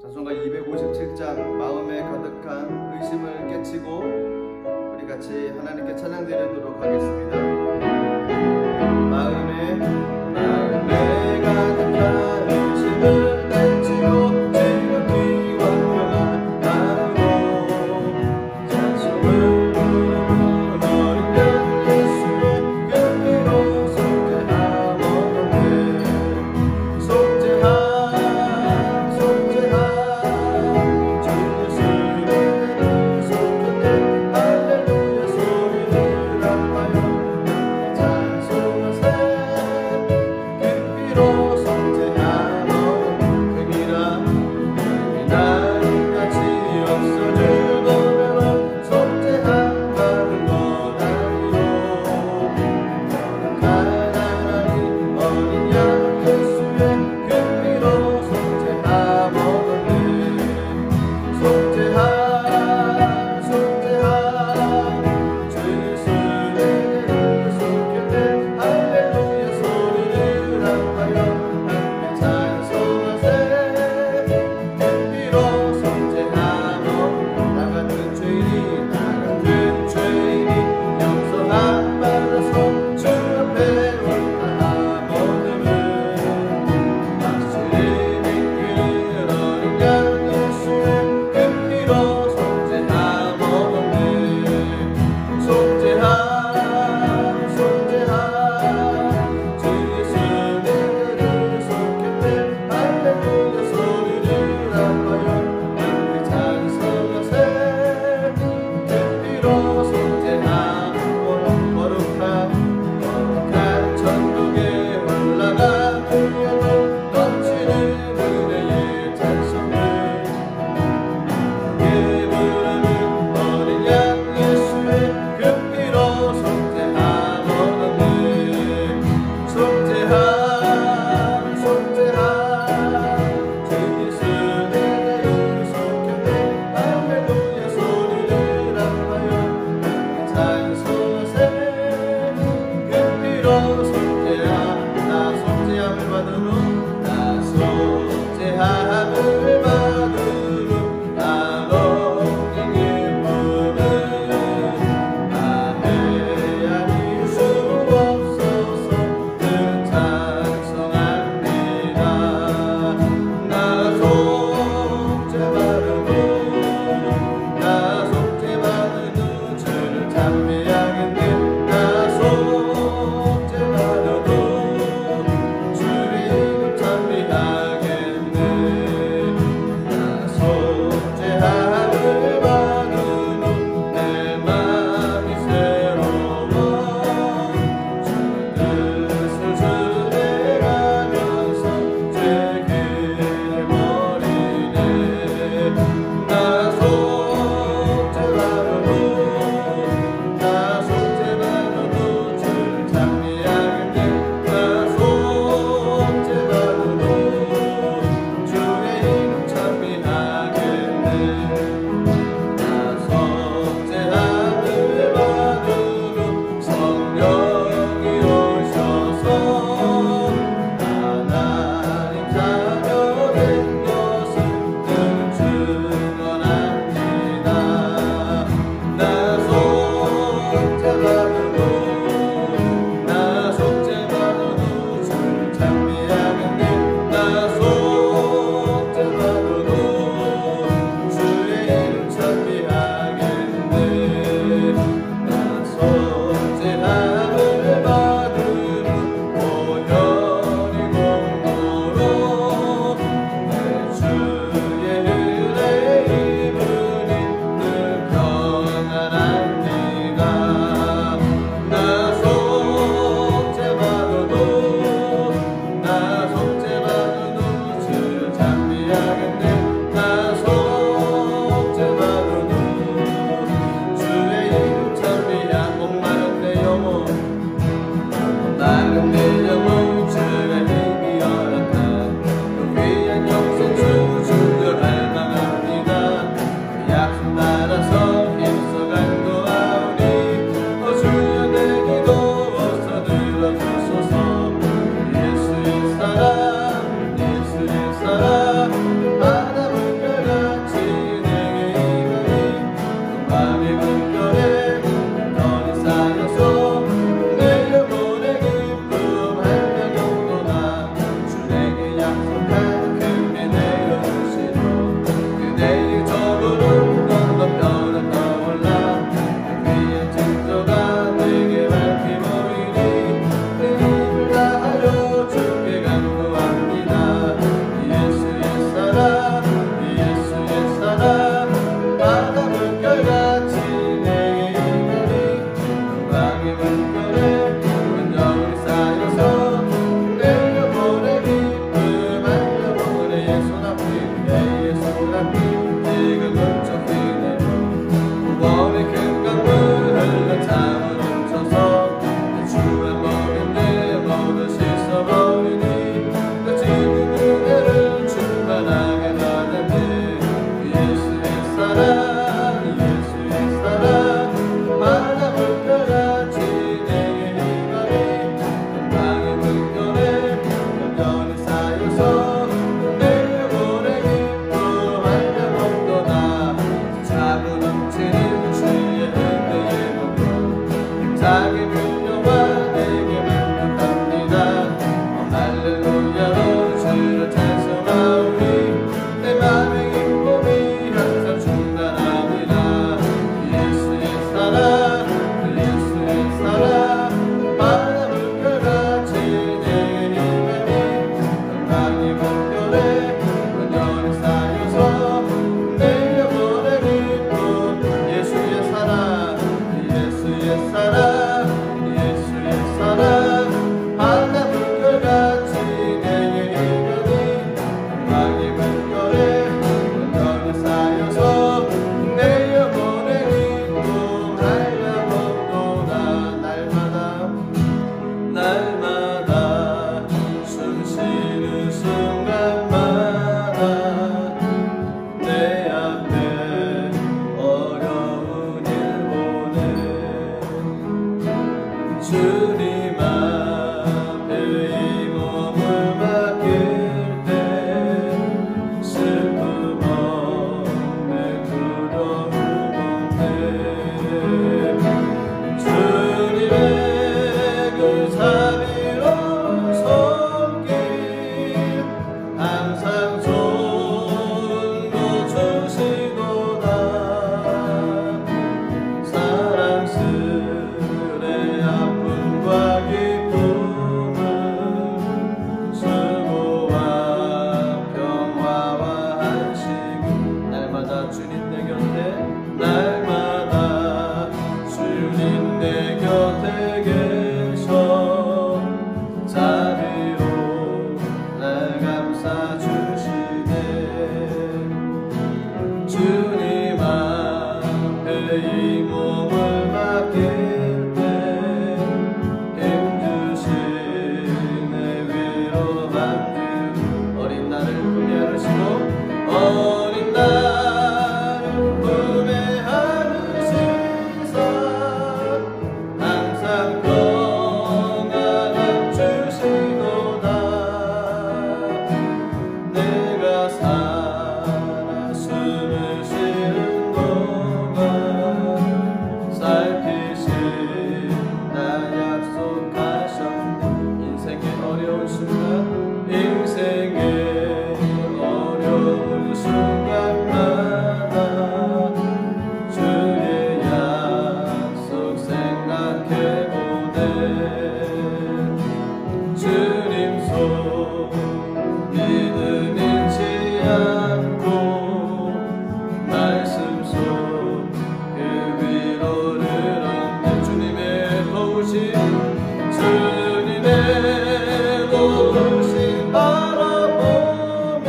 찬송가 257장 마음에 가득한 의심을 깨치고 우리 같이 하나님께 찬양 드리도록 하겠습니다. 마음에 가득한 의심을 깨치고 지극히 완벽한 마음으로 찬송을 부르는 어린 양 예수의 그 피로 속죄하오네. 주님 앞에 이 몸을 맡길 때 슬픔 없네 두려움 없네 주님의 그 자비로운 손길 항상 손도 주시도다 사랑스레 아픔과 기쁨을 수고와 평화와 안식을 날마다 주님 내 곁에 날마다 주님 내 곁에 계셔 자비로 날 감싸 주시네 주님 앞에 이 몸을 맡길 때 힘주시네 위로만 주 어린 나를 품에 안으시고 어린 나를 품에 안으시사 항상 평안함 주시도다 내가 살아 숨을 쉬는 동안 살피신다 약속하셨네 인생의 어려운 순간 인생의 어려운 순간마다 주의 약속 생각해보네 주님 손 믿음 잃지 않고 말씀 속 그 위로를 얻네 주님의 도우심 주님의 도우심 바라보며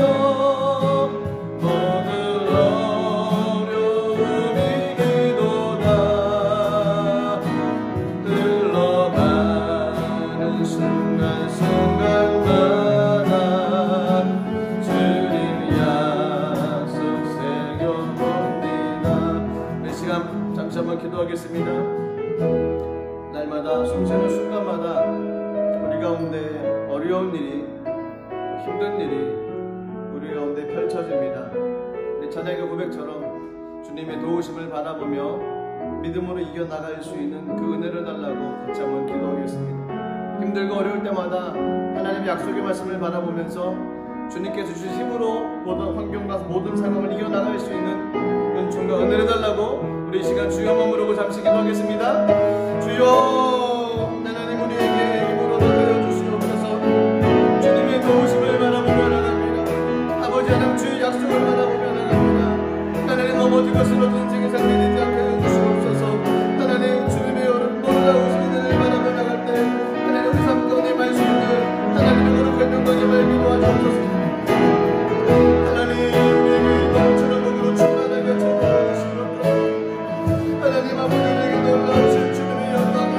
모든 어려움 이기도다 흘러가는 순간순간마다 주님 약속 새겨봅니다 이 시간 잠시 한번 기도하겠습니다 날마다 숨쉬는 순간마다 우리 가운데 어려운 일이 힘든 일이 우리 가운데 펼쳐집니다 우리 찬양의 고백처럼 주님의 도우심을 바라보며 믿음으로 이겨나갈 수 있는 그 은혜를 달라고 같이 한번 기도하겠습니다 힘들고 어려울 때마다 하나님의 약속의 말씀을 바라보면서 주님께 주신 힘으로 모든 환경과 모든 상황을 이겨나갈 수 있는 은총과 은혜를 달라고 우리 이 시간 주여 한번 부르고 잠시 기도하겠습니다 주여 하나님 우리에게 힘으로 더하여 주시옵소서 주님의 도우심을 바라보며 나갑니다 아버지 하나님 주의 약속을 바라보며 나갑니다 하나님 넘어지고 쓰러진 인생의 삶이 되지 않게 해주시옵소서 하나님 주님의 놀라우신 은혜를 바라보며 나갈 때 하나님 우리 삶 가운데 말씀을 하나님의 거룩한 명령을 기도하시옵소서 하나님 우리에게 넘치는 복으로 충만하게 채워주시옵소서 하나님 아버지 우리에게 놀라우신 주님의 영광을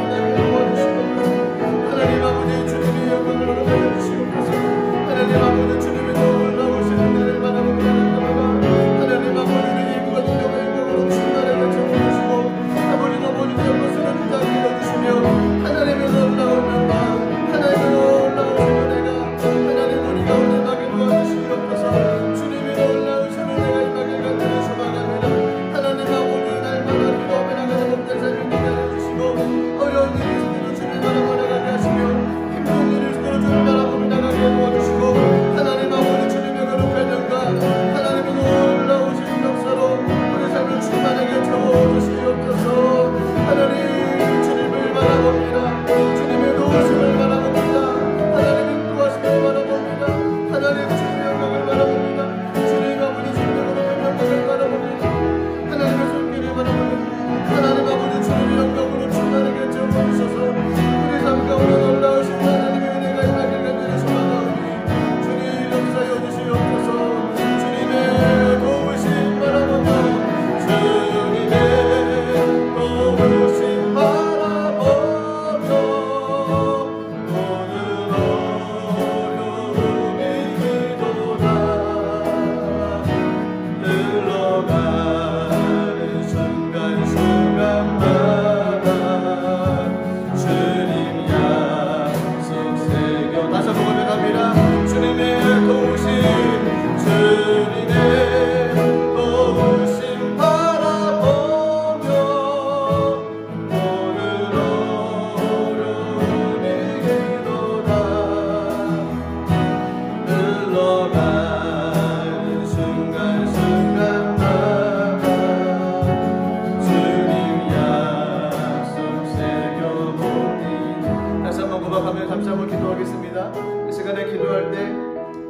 원합니다. 이 시간에 기도할 때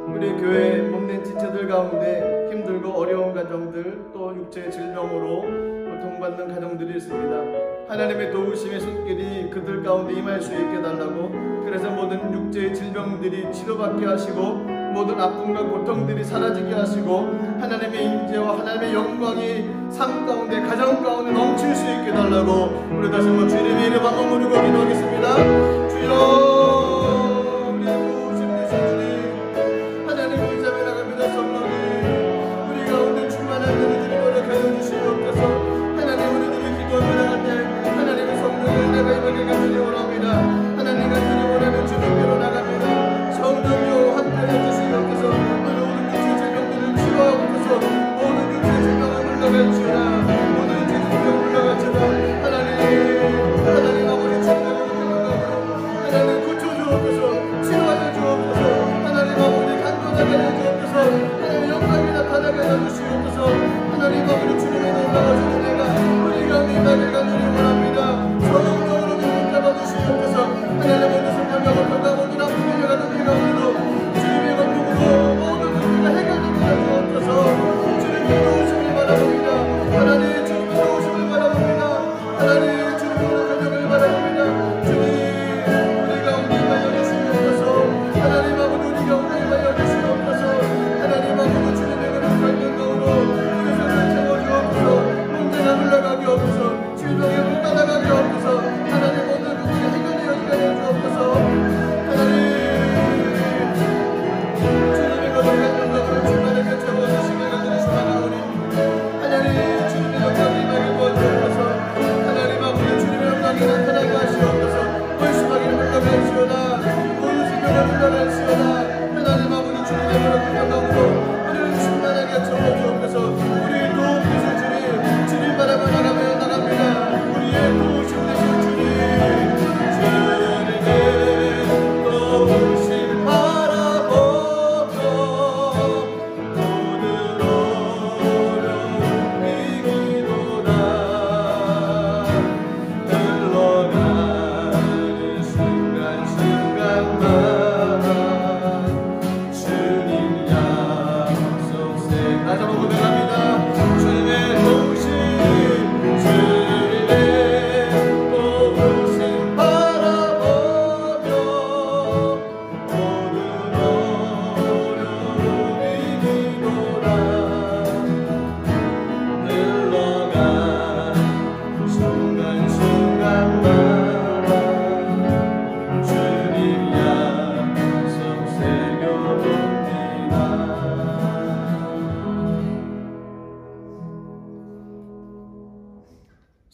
우리 교회 몸된 지체들 가운데 힘들고 어려운 가정들, 또 육체의 질병으로 고통받는 가정들이 있습니다. 하나님의 도우심의 손길이 그들 가운데 임할 수 있게 달라고, 그래서 모든 육체의 질병들이 치료받게 하시고 모든 아픔과 고통들이 사라지게 하시고 하나님의 임재와 하나님의 영광이 삶 가운데, 가정 가운데 넘칠 수 있게 달라고 우리 다시 한번 주님의 이름 한번 부르고 기도하겠습니다. 주여,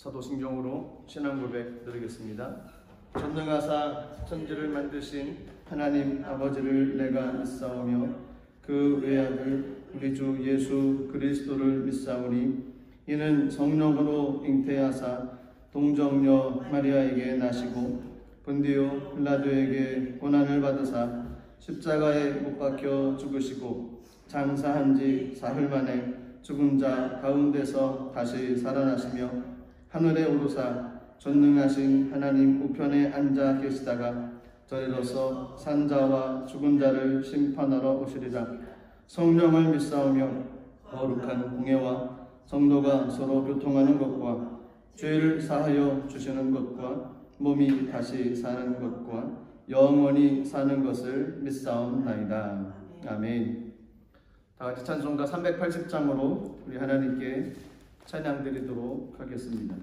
사도신경으로 신앙 고백 드리겠습니다. 전능하사 천지를 만드신 하나님 아버지를 내가 믿사오며 그 외아들 우리 주 예수 그리스도를 믿사오니 이는 성령으로 잉태하사 동정녀 마리아에게 나시고 본디오 빌라도에게 고난을 받으사 십자가에 못 박혀 죽으시고 장사한 지 사흘 만에 죽은 자 가운데서 다시 살아나시며 하늘에 오르사 전능하신 하나님 우편에 앉아 계시다가 저리로서 산자와 죽은 자를 심판하러 오시리라. 성령을 믿사오며 거룩한 공예와 성도가 서로 교통하는 것과 죄를 사하여 주시는 것과 몸이 다시 사는 것과 영원히 사는 것을 믿사옵나이다. 아멘. 다같이 찬송가 380장으로 우리 하나님께 찬양 드리도록 하겠습니다.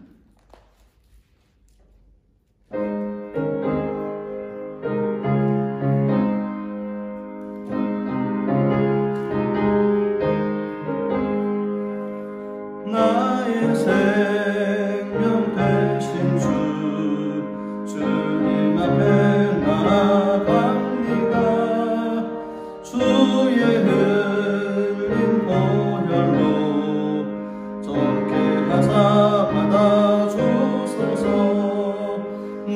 나의 생명 되신 주 주님 앞에 나아갑니다. 주의 흘린 보혈로 정케 하사 받아주소서.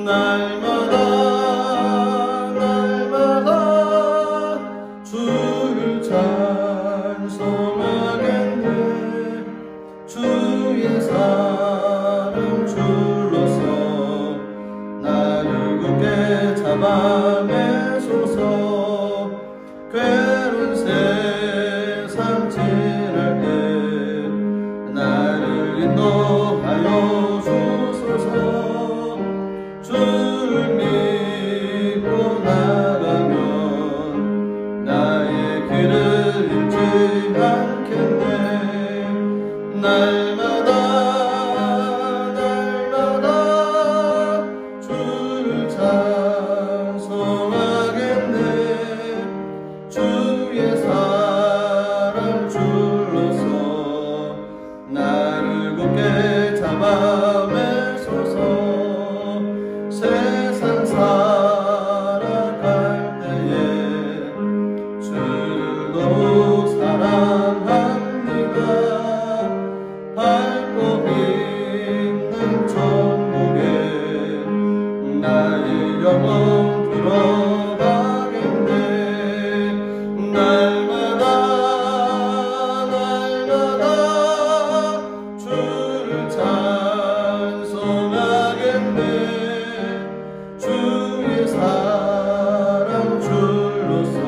날마다 주를 찬송하겠네. 주의 사랑 줄로서 나를 굳게 잡아매소서. 영혼 들어가겠네. 날마다 주를 찬송하겠네. 주의 사랑 줄로서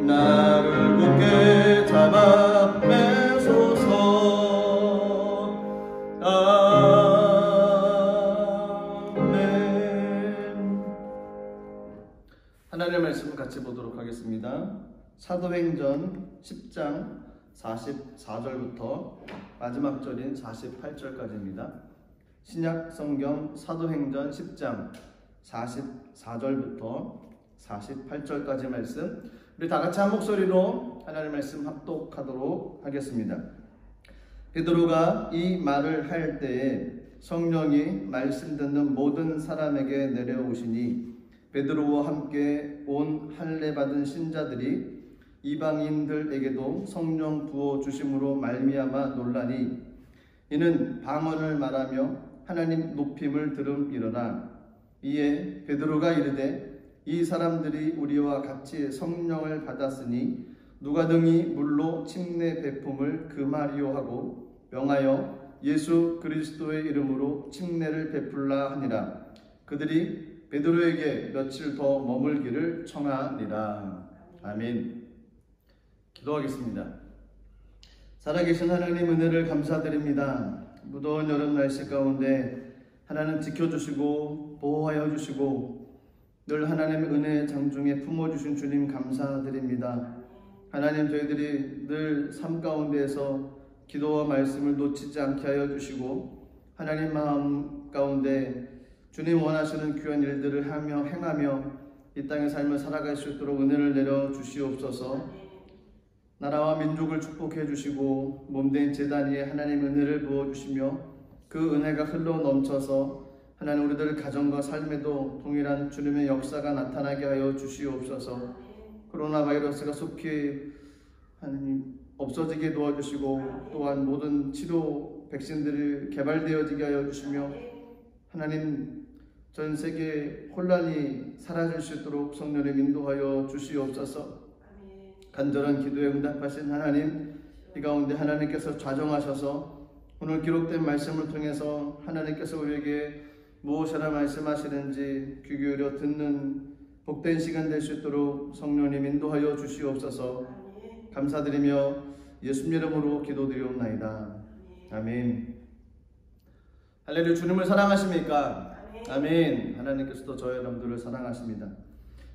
나를 굳게 잡아 매소서. 하나님의 말씀을 같이 보도록 하겠습니다. 사도행전 10장 44절부터 마지막 절인 48절까지입니다. 신약성경 사도행전 10장 44절부터 48절까지 말씀, 우리 다같이 한 목소리로 하나님의 말씀 합독하도록 하겠습니다. 베드로가 이 말을 할 때에 성령이 말씀 듣는 모든 사람에게 내려오시니 베드로와 함께 온 할례 받은 신자들이 이방인들에게도 성령 부어 주심으로 말미암아 놀라니 이는 방언을 말하며 하나님 높임을 들음이러라. 이에 베드로가 이르되 이 사람들이 우리와 같이 성령을 받았으니 누가 등이 물로 침례 베품을 금하리요 하고 명하여 예수 그리스도의 이름으로 침례를 베풀라 하니라. 그들이 베드로에게 며칠 더 머물기를 청하니라. 아멘. 기도하겠습니다. 살아계신 하나님 은혜를 감사드립니다. 무더운 여름 날씨 가운데 하나님 지켜주시고 보호하여 주시고 늘 하나님의 은혜의 장중에 품어주신 주님 감사드립니다. 하나님, 저희들이 늘 삶 가운데에서 기도와 말씀을 놓치지 않게 하여 주시고 하나님 마음 가운데 주님 원하시는 귀한 일들을 하며 행하며 이 땅의 삶을 살아갈 수 있도록 은혜를 내려 주시옵소서. 나라와 민족을 축복해 주시고 몸된 제단 위에 하나님 은혜를 부어 주시며 그 은혜가 흘러 넘쳐서 하나님 우리들의 가정과 삶에도 동일한 주님의 역사가 나타나게 하여 주시옵소서. 코로나 바이러스가 속히 하나님 없어지게 도와주시고 또한 모든 치료 백신들이 개발되어지게 하여 주시며 하나님 전 세계 혼란이 사라질 수 있도록 성령님 인도하여 주시옵소서. 간절한 기도에 응답하신 하나님, 이 가운데 하나님께서 좌정하셔서 오늘 기록된 말씀을 통해서 하나님께서 우리에게 무엇이라 말씀하시는지 귀 기울여 듣는 복된 시간 될 수 있도록 성령님 인도하여 주시옵소서. 감사드리며 예수님 이름으로 기도드리옵나이다. 아멘. 할렐루야. 주님을 사랑하십니까? 아멘. 하나님께서도 저희 여러분들을 사랑하십니다.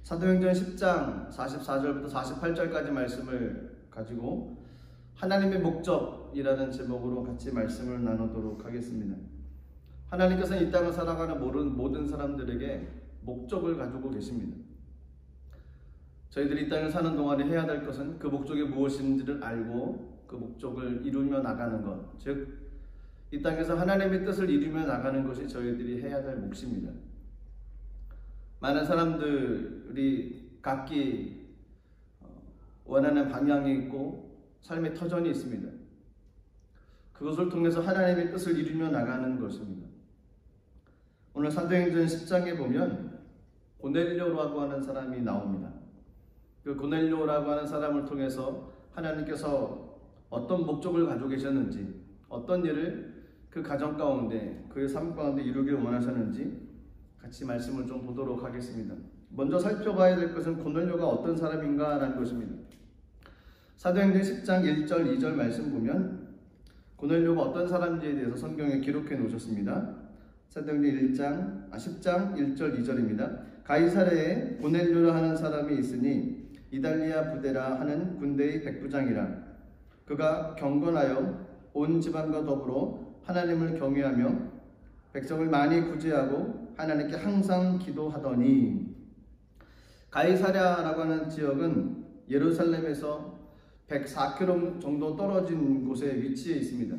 사도행전 10장 44절부터 48절까지 말씀을 가지고 하나님의 목적이라는 제목으로 같이 말씀을 나누도록 하겠습니다. 하나님께서는 이 땅을 살아가는 모든 사람들에게 목적을 가지고 계십니다. 저희들이 이 땅을 사는 동안에 해야 될 것은 그 목적이 무엇인지를 알고 그 목적을 이루며 나가는 것, 즉 이 땅에서 하나님의 뜻을 이루며 나가는 것이 저희들이 해야 될 몫입니다. 많은 사람들이 각기 원하는 방향이 있고 삶의 터전이 있습니다. 그것을 통해서 하나님의 뜻을 이루며 나가는 것입니다. 오늘 사도행전 10장에 보면 고넬료라고 하는 사람이 나옵니다. 그 고넬료라고 하는 사람을 통해서 하나님께서 어떤 목적을 가지고 계셨는지, 어떤 일을 그 가정 가운데, 그의 삶 가운데 이루기를 원하셨는지 같이 말씀을 좀 보도록 하겠습니다. 먼저 살펴봐야 될 것은 고넬료가 어떤 사람인가 라는 것입니다. 사도행전 10장 1절 2절 말씀 보면 고넬료가 어떤 사람인지에 대해서 성경에 기록해 놓으셨습니다. 사도행전 10장 1절 2절입니다. 가이사랴에 고넬료라 하는 사람이 있으니 이달리아 부데라 하는 군대의 백부장이라. 그가 경건하여 온 집안과 더불어 하나님을 경외하며 백성을 많이 구제하고 하나님께 항상 기도하더니. 가이사랴라고 하는 지역은 예루살렘에서 104km 정도 떨어진 곳에 위치해 있습니다.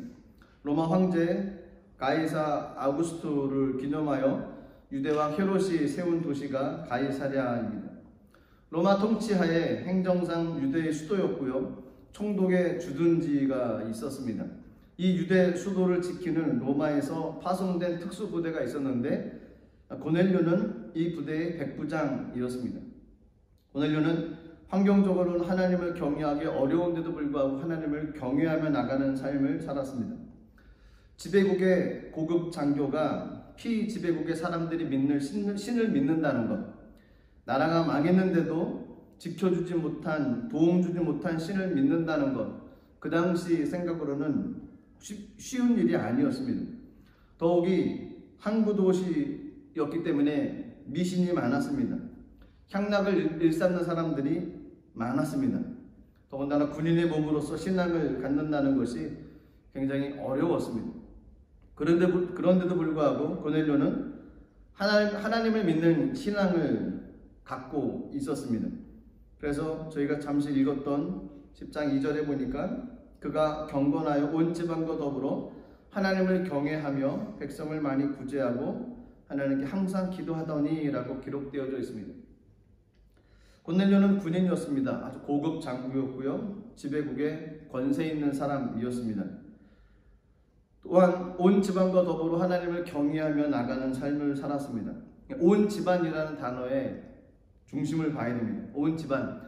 로마 황제 가이사 아우구스투를 기념하여 유대왕 헤롯이 세운 도시가 가이사랴입니다. 로마 통치하에 행정상 유대의 수도였고요, 총독의 주둔지가 있었습니다. 이 유대 수도를 지키는 로마에서 파송된 특수부대가 있었는데 고넬료는 이 부대의 백부장이었습니다. 고넬료는 환경적으로는 하나님을 경외하기 어려운데도 불구하고 하나님을 경외하며 나가는 삶을 살았습니다. 지배국의 고급 장교가 피지배국의 사람들이 믿는 신을 믿는다는 것, 나라가 망했는데도 지켜주지 못한, 도움 주지 못한 신을 믿는다는 것, 그 당시 생각으로는 쉬운 일이 아니었습니다. 더욱이 항구 도시였기 때문에 미신이 많았습니다. 향락을 일삼는 사람들이 많았습니다. 더군다나 군인의 몸으로서 신앙을 갖는다는 것이 굉장히 어려웠습니다. 그런데도 불구하고 고넬료는 하나님을 믿는 신앙을 갖고 있었습니다. 그래서 저희가 잠시 읽었던 10장 2절에 보니까 그가 경건하여 온 지방과 더불어 하나님을 경외하며 백성을 많이 구제하고 하나님께 항상 기도하더니 라고 기록되어져 있습니다. 고넬료는 군인이었습니다. 아주 고급 장교였고요. 지배국에 권세 있는 사람이었습니다. 또한 온 집안과 더불어 하나님을 경외하며 나가는 삶을 살았습니다. 온 집안이라는 단어의 중심을 봐야 됩니다. 온 집안,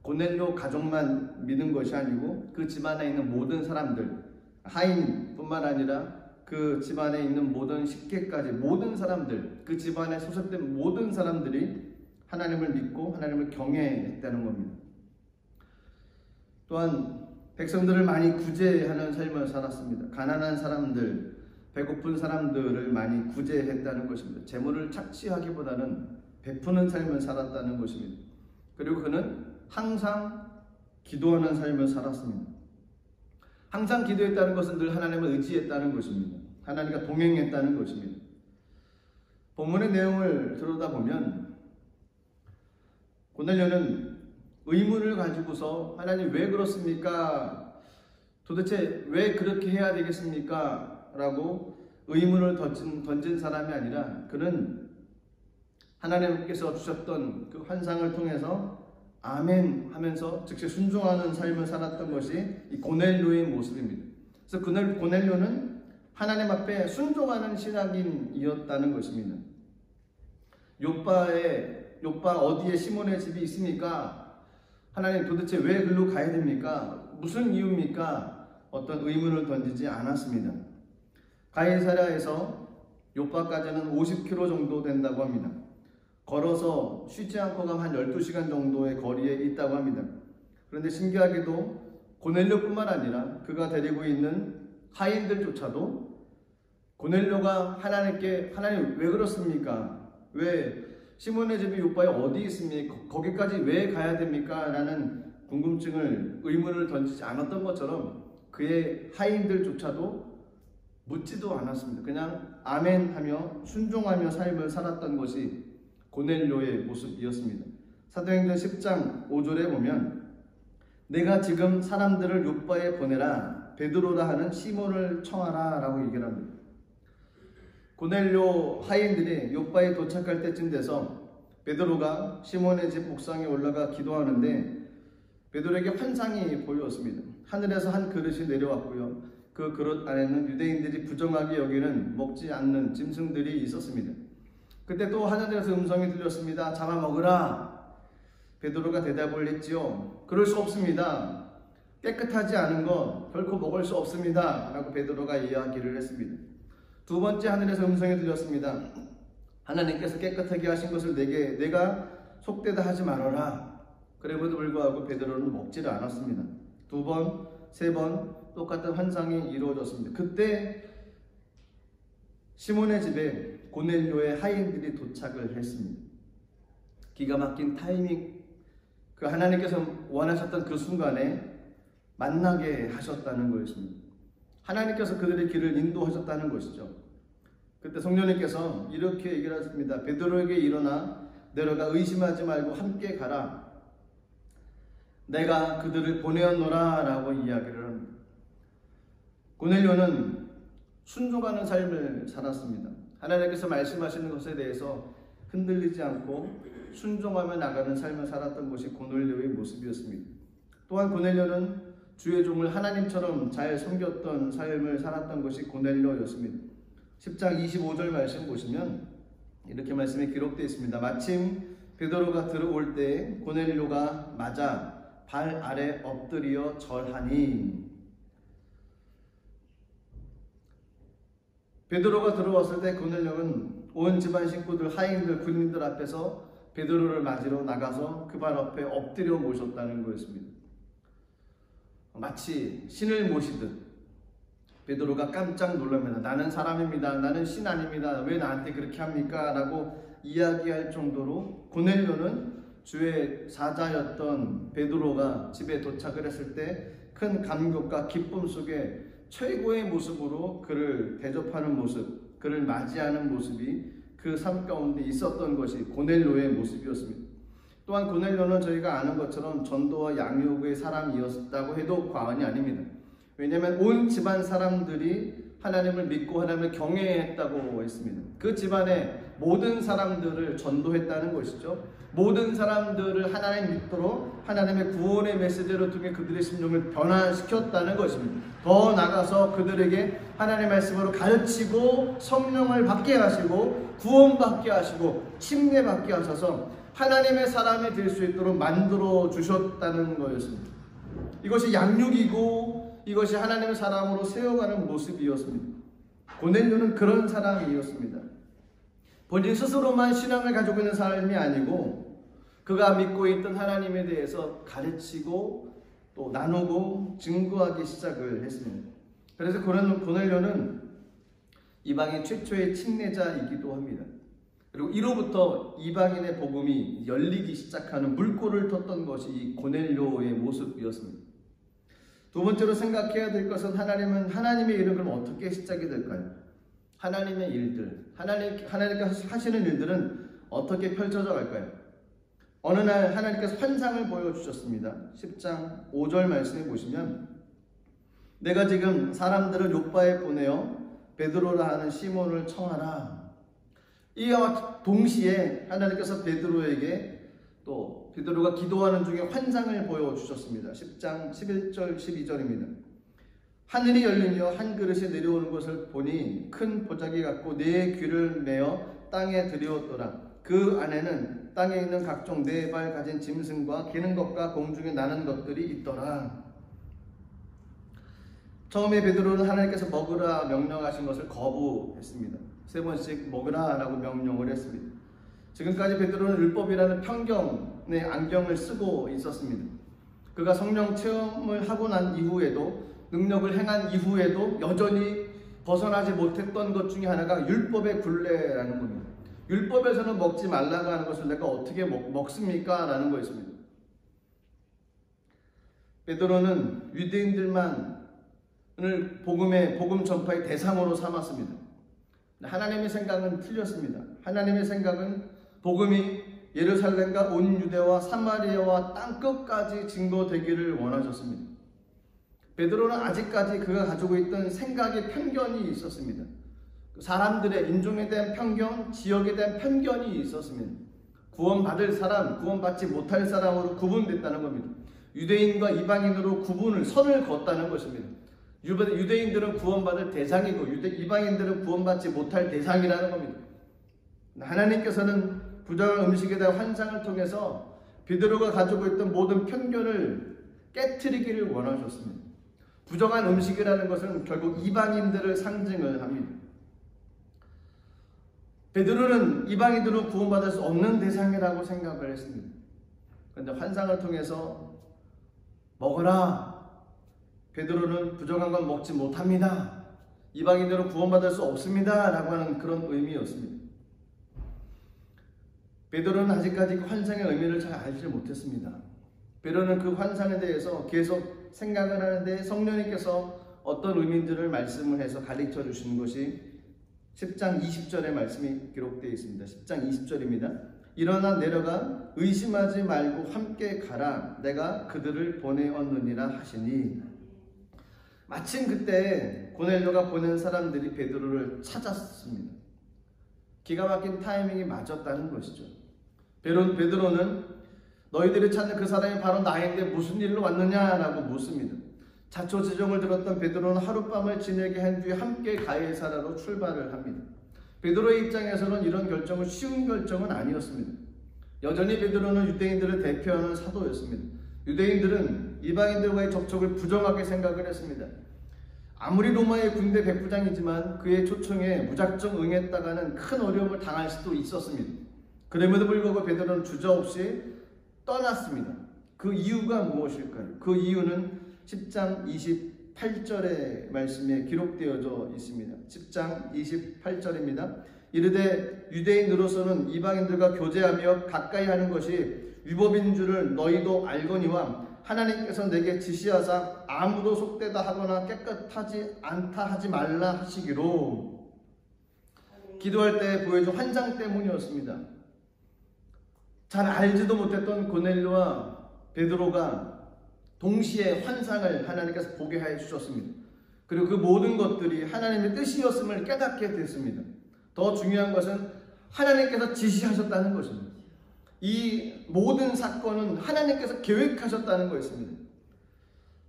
고넬료 가족만 믿은 것이 아니고 그 집안에 있는 모든 사람들, 하인뿐만 아니라 그 집안에 있는 모든 식객까지 모든 사람들, 그 집안에 소속된 모든 사람들이 하나님을 믿고 하나님을 경외했다는 겁니다. 또한 백성들을 많이 구제하는 삶을 살았습니다. 가난한 사람들, 배고픈 사람들을 많이 구제했다는 것입니다. 재물을 착취하기보다는 베푸는 삶을 살았다는 것입니다. 그리고 그는 항상 기도하는 삶을 살았습니다. 항상 기도했다는 것은 늘 하나님을 의지했다는 것입니다. 하나님과 동행했다는 것입니다. 본문의 내용을 들여다보면 고넬료는 의문을 가지고서 하나님 왜 그렇습니까? 도대체 왜 그렇게 해야 되겠습니까? 라고 의문을 던진 사람이 아니라 그는 하나님께서 주셨던 그 환상을 통해서 아멘 하면서 즉시 순종하는 삶을 살았던 것이 이 고넬료의 모습입니다. 그래서 고넬료는 하나님 앞에 순종하는 신앙인이었다는 것입니다. 요빠 어디에 시몬의 집이 있습니까? 하나님 도대체 왜 글로 가야 됩니까? 무슨 이유입니까? 어떤 의문을 던지지 않았습니다. 가이사랴에서 요빠까지는 50km 정도 된다고 합니다. 걸어서 쉬지 않고 가면 한 12시간 정도의 거리에 있다고 합니다. 그런데 신기하게도 고넬료뿐만 아니라 그가 데리고 있는 하인들조차도 고넬료가 하나님 왜 그렇습니까? 왜 시몬의 집이 요빠에 어디 있습니까? 거기까지 왜 가야 됩니까? 라는 궁금증을, 의문을 던지지 않았던 것처럼 그의 하인들조차도 묻지도 않았습니다. 그냥 아멘 하며 순종하며 삶을 살았던 것이 고넬료의 모습이었습니다. 사도행전 10장 5절에 보면 내가 지금 사람들을 요빠에 보내라 베드로라 하는 시몬을 청하라 라고 얘기를 합니다. 고넬료 하인들이 요빠에 도착할 때쯤 돼서 베드로가 시몬의 집 옥상에 올라가 기도하는데 베드로에게 환상이 보였습니다. 하늘에서 한 그릇이 내려왔고요. 그 그릇 안에는 유대인들이 부정하게 여기는 먹지 않는 짐승들이 있었습니다. 그때 또 하늘에서 음성이 들렸습니다. 잡아먹으라. 베드로가 대답을 했지요. 그럴 수 없습니다. 깨끗하지 않은 것 결코 먹을 수 없습니다. 라고 베드로가 이야기를 했습니다. 두 번째 하늘에서 음성이 들렸습니다. 하나님께서 깨끗하게 하신 것을 내가 속되다 하지 말아라. 그럼에도 불구하고 베드로는 먹지를 않았습니다. 두 번, 세 번 똑같은 환상이 이루어졌습니다. 그때 시몬의 집에 고넬료의 하인들이 도착을 했습니다. 기가 막힌 타이밍, 그 하나님께서 원하셨던 그 순간에 만나게 하셨다는 것입니다. 하나님께서 그들의 길을 인도하셨다는 것이죠. 그때 성령님께서 이렇게 얘기를 하십니다. 베드로에게 일어나 내려가 의심하지 말고 함께 가라. 내가 그들을 보내었노라 라고 이야기를 합니다. 고넬료는 순종하는 삶을 살았습니다. 하나님께서 말씀하시는 것에 대해서 흔들리지 않고 순종하며 나가는 삶을 살았던 것이 고넬료의 모습이었습니다. 또한 고넬료는 주의 종을 하나님처럼 잘 섬겼던 삶을 살았던 것이 고넬료였습니다. 10장 25절 말씀 보시면 이렇게 말씀이 기록되어 있습니다. 마침 베드로가 들어올 때 고넬료가 맞아 발 아래 엎드려 절하니. 베드로가 들어왔을 때 고넬료는 온 집안 식구들, 하인들, 군인들 앞에서 베드로를 맞으러 나가서 그 발 앞에 엎드려 모셨다는 거였습니다. 마치 신을 모시듯 베드로가 깜짝 놀랍니다. 나는 사람입니다. 나는 신 아닙니다. 왜 나한테 그렇게 합니까? 라고 이야기할 정도로 고넬료는 주의 사자였던 베드로가 집에 도착을 했을 때 큰 감격과 기쁨 속에 최고의 모습으로 그를 대접하는 모습, 그를 맞이하는 모습이 그 삶 가운데 있었던 것이 고넬료의 모습이었습니다. 또한 고넬료는 저희가 아는 것처럼 전도와 양육의 사람이었다고 해도 과언이 아닙니다. 왜냐하면 온 집안 사람들이 하나님을 믿고 하나님을 경외했다고 했습니다. 그 집안의 모든 사람들을 전도했다는 것이죠. 모든 사람들을 하나님 믿도록 하나님의 구원의 메시지를 통해 그들의 심령을 변화시켰다는 것입니다. 더 나아가서 그들에게 하나님의 말씀으로 가르치고 성령을 받게 하시고 구원받게 하시고 침례받게 하셔서 하나님의 사람이 될 수 있도록 만들어 주셨다는 거였습니다. 이것이 양육이고 이것이 하나님의 사람으로 세워가는 모습이었습니다. 고넬료는 그런 사람이었습니다. 본인 스스로만 신앙을 가지고 있는 사람이 아니고 그가 믿고 있던 하나님에 대해서 가르치고 또 나누고 증거하기 시작을 했습니다. 그래서 고넬료는 이방인 최초의 침례자이기도 합니다. 그리고 이로부터 이방인의 복음이 열리기 시작하는 물꼬를 텄던 것이 이 고넬료의 모습이었습니다. 두 번째로 생각해야 될 것은 하나님의 일은 그럼 어떻게 시작이 될까요? 하나님의 일들, 하나님께서 하시는 일들은 어떻게 펼쳐져 갈까요? 어느 날 하나님께서 환상을 보여주셨습니다. 10장 5절 말씀에 보시면 내가 지금 사람들을 욥바에 보내어 베드로라 하는 시몬을 청하라. 이와 동시에 하나님께서 베드로에게 또 베드로가 기도하는 중에 환상을 보여주셨습니다. 10장 11절 12절입니다. 하늘이 열리며 한 그릇이 내려오는 것을 보니 큰 보자기 같고 네 귀를 메어 땅에 들여었더라. 그 안에는 땅에 있는 각종 네 발 가진 짐승과 기는 것과 공중에 나는 것들이 있더라. 처음에 베드로는 하나님께서 먹으라 명령하신 것을 거부했습니다. 3번씩 먹으라 라고 명령을 했습니다. 지금까지 베드로는 율법이라는 편견의 안경을 쓰고 있었습니다. 그가 성령 체험을 하고 난 이후에도 능력을 행한 이후에도 여전히 벗어나지 못했던 것 중에 하나가 율법의 굴레라는 겁니다. 율법에서는 먹지 말라고 하는 것을 내가 어떻게 먹습니까? 라는 거였습니다. 베드로는 유대인들만을 복음 전파의 대상으로 삼았습니다. 하나님의 생각은 틀렸습니다. 하나님의 생각은 복음이 예루살렘과 온 유대와 사마리아와 땅끝까지 증거되기를 원하셨습니다. 베드로는 아직까지 그가 가지고 있던 생각의 편견이 있었습니다. 사람들의 인종에 대한 편견, 지역에 대한 편견이 있었습니다. 구원받을 사람, 구원받지 못할 사람으로 구분됐다는 겁니다. 유대인과 이방인으로 선을 걷다는 것입니다. 유대인들은 구원받을 대상이고 이방인들은 구원받지 못할 대상이라는 겁니다. 하나님께서는 부정한 음식에 대한 환상을 통해서 베드로가 가지고 있던 모든 편견을 깨트리기를 원하셨습니다. 부정한 음식이라는 것은 결국 이방인들을 상징을 합니다. 베드로는 이방인들은 구원받을 수 없는 대상이라고 생각을 했습니다. 그런데 환상을 통해서 먹어라. 베드로는 부정한 건 먹지 못합니다. 이방인들은 구원받을 수 없습니다. 라고 하는 그런 의미였습니다. 베드로는 아직까지 그 환상의 의미를 잘 알지 못했습니다. 베드로는 그 환상에 대해서 계속 생각을 하는데 성령님께서 어떤 의미인지를 말씀을 해서 가르쳐 주시는 것이 10장 20절의 말씀이 기록되어 있습니다. 10장 20절입니다. 일어나 내려가 의심하지 말고 함께 가라. 내가 그들을 보내었느니라 하시니. 마침 그때 고넬료가 보낸 사람들이 베드로를 찾았습니다. 기가 막힌 타이밍이 맞았다는 것이죠. 베드로는 너희들이 찾는 그 사람이 바로 나인데 무슨 일로 왔느냐라고 묻습니다. 자초지종을 들었던 베드로는 하룻밤을 지내게 한 뒤에 함께 가이사랴로 출발을 합니다. 베드로의 입장에서는 이런 결정은 쉬운 결정은 아니었습니다. 여전히 베드로는 유대인들을 대표하는 사도였습니다. 유대인들은 이방인들과의 접촉을 부정하게 생각을 했습니다. 아무리 로마의 군대 백부장이지만 그의 초청에 무작정 응했다가는 큰 어려움을 당할 수도 있었습니다. 그럼에도 불구하고 베드로는 주저없이 떠났습니다. 그 이유가 무엇일까요? 그 이유는 10장 28절의 말씀에 기록되어져 있습니다. 10장 28절입니다. 이르되 유대인으로서는 이방인들과 교제하며 가까이 하는 것이 위법인 줄을 너희도 알거니와 하나님께서 내게 지시하사 아무도 속되다 하거나 깨끗하지 않다 하지 말라 하시기로. 기도할 때 보여준 환상 때문이었습니다. 잘 알지도 못했던 고넬료와 베드로가 동시에 환상을 하나님께서 보게 해 주셨습니다. 그리고 그 모든 것들이 하나님의 뜻이었음을 깨닫게 됐습니다. 더 중요한 것은 하나님께서 지시하셨다는 것입니다. 이 모든 사건은 하나님께서 계획하셨다는 것입니다.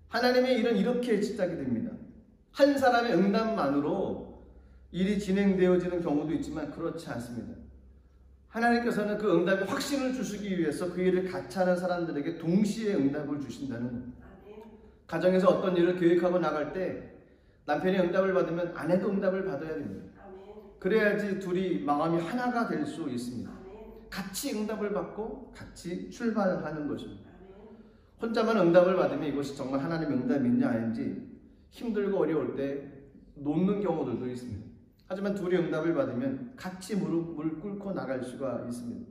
하나님의 일은 이렇게 시작이 됩니다. 한 사람의 응답만으로 일이 진행되어지는 경우도 있지만 그렇지 않습니다. 하나님께서는 그 응답에 확신을 주시기 위해서 그 일을 같이 하는 사람들에게 동시에 응답을 주신다는 겁니다. 가정에서 어떤 일을 계획하고 나갈 때 남편이 응답을 받으면 아내도 응답을 받아야 됩니다. 그래야지 둘이 마음이 하나가 될 수 있습니다. 같이 응답을 받고 같이 출발하는 것입니다. 혼자만 응답을 받으면 이것이 정말 하나님의 응답인지 아닌지 힘들고 어려울 때 놓는 경우들도 있습니다. 하지만 둘이 응답을 받으면 같이 무릎을 꿇고 나갈 수가 있습니다.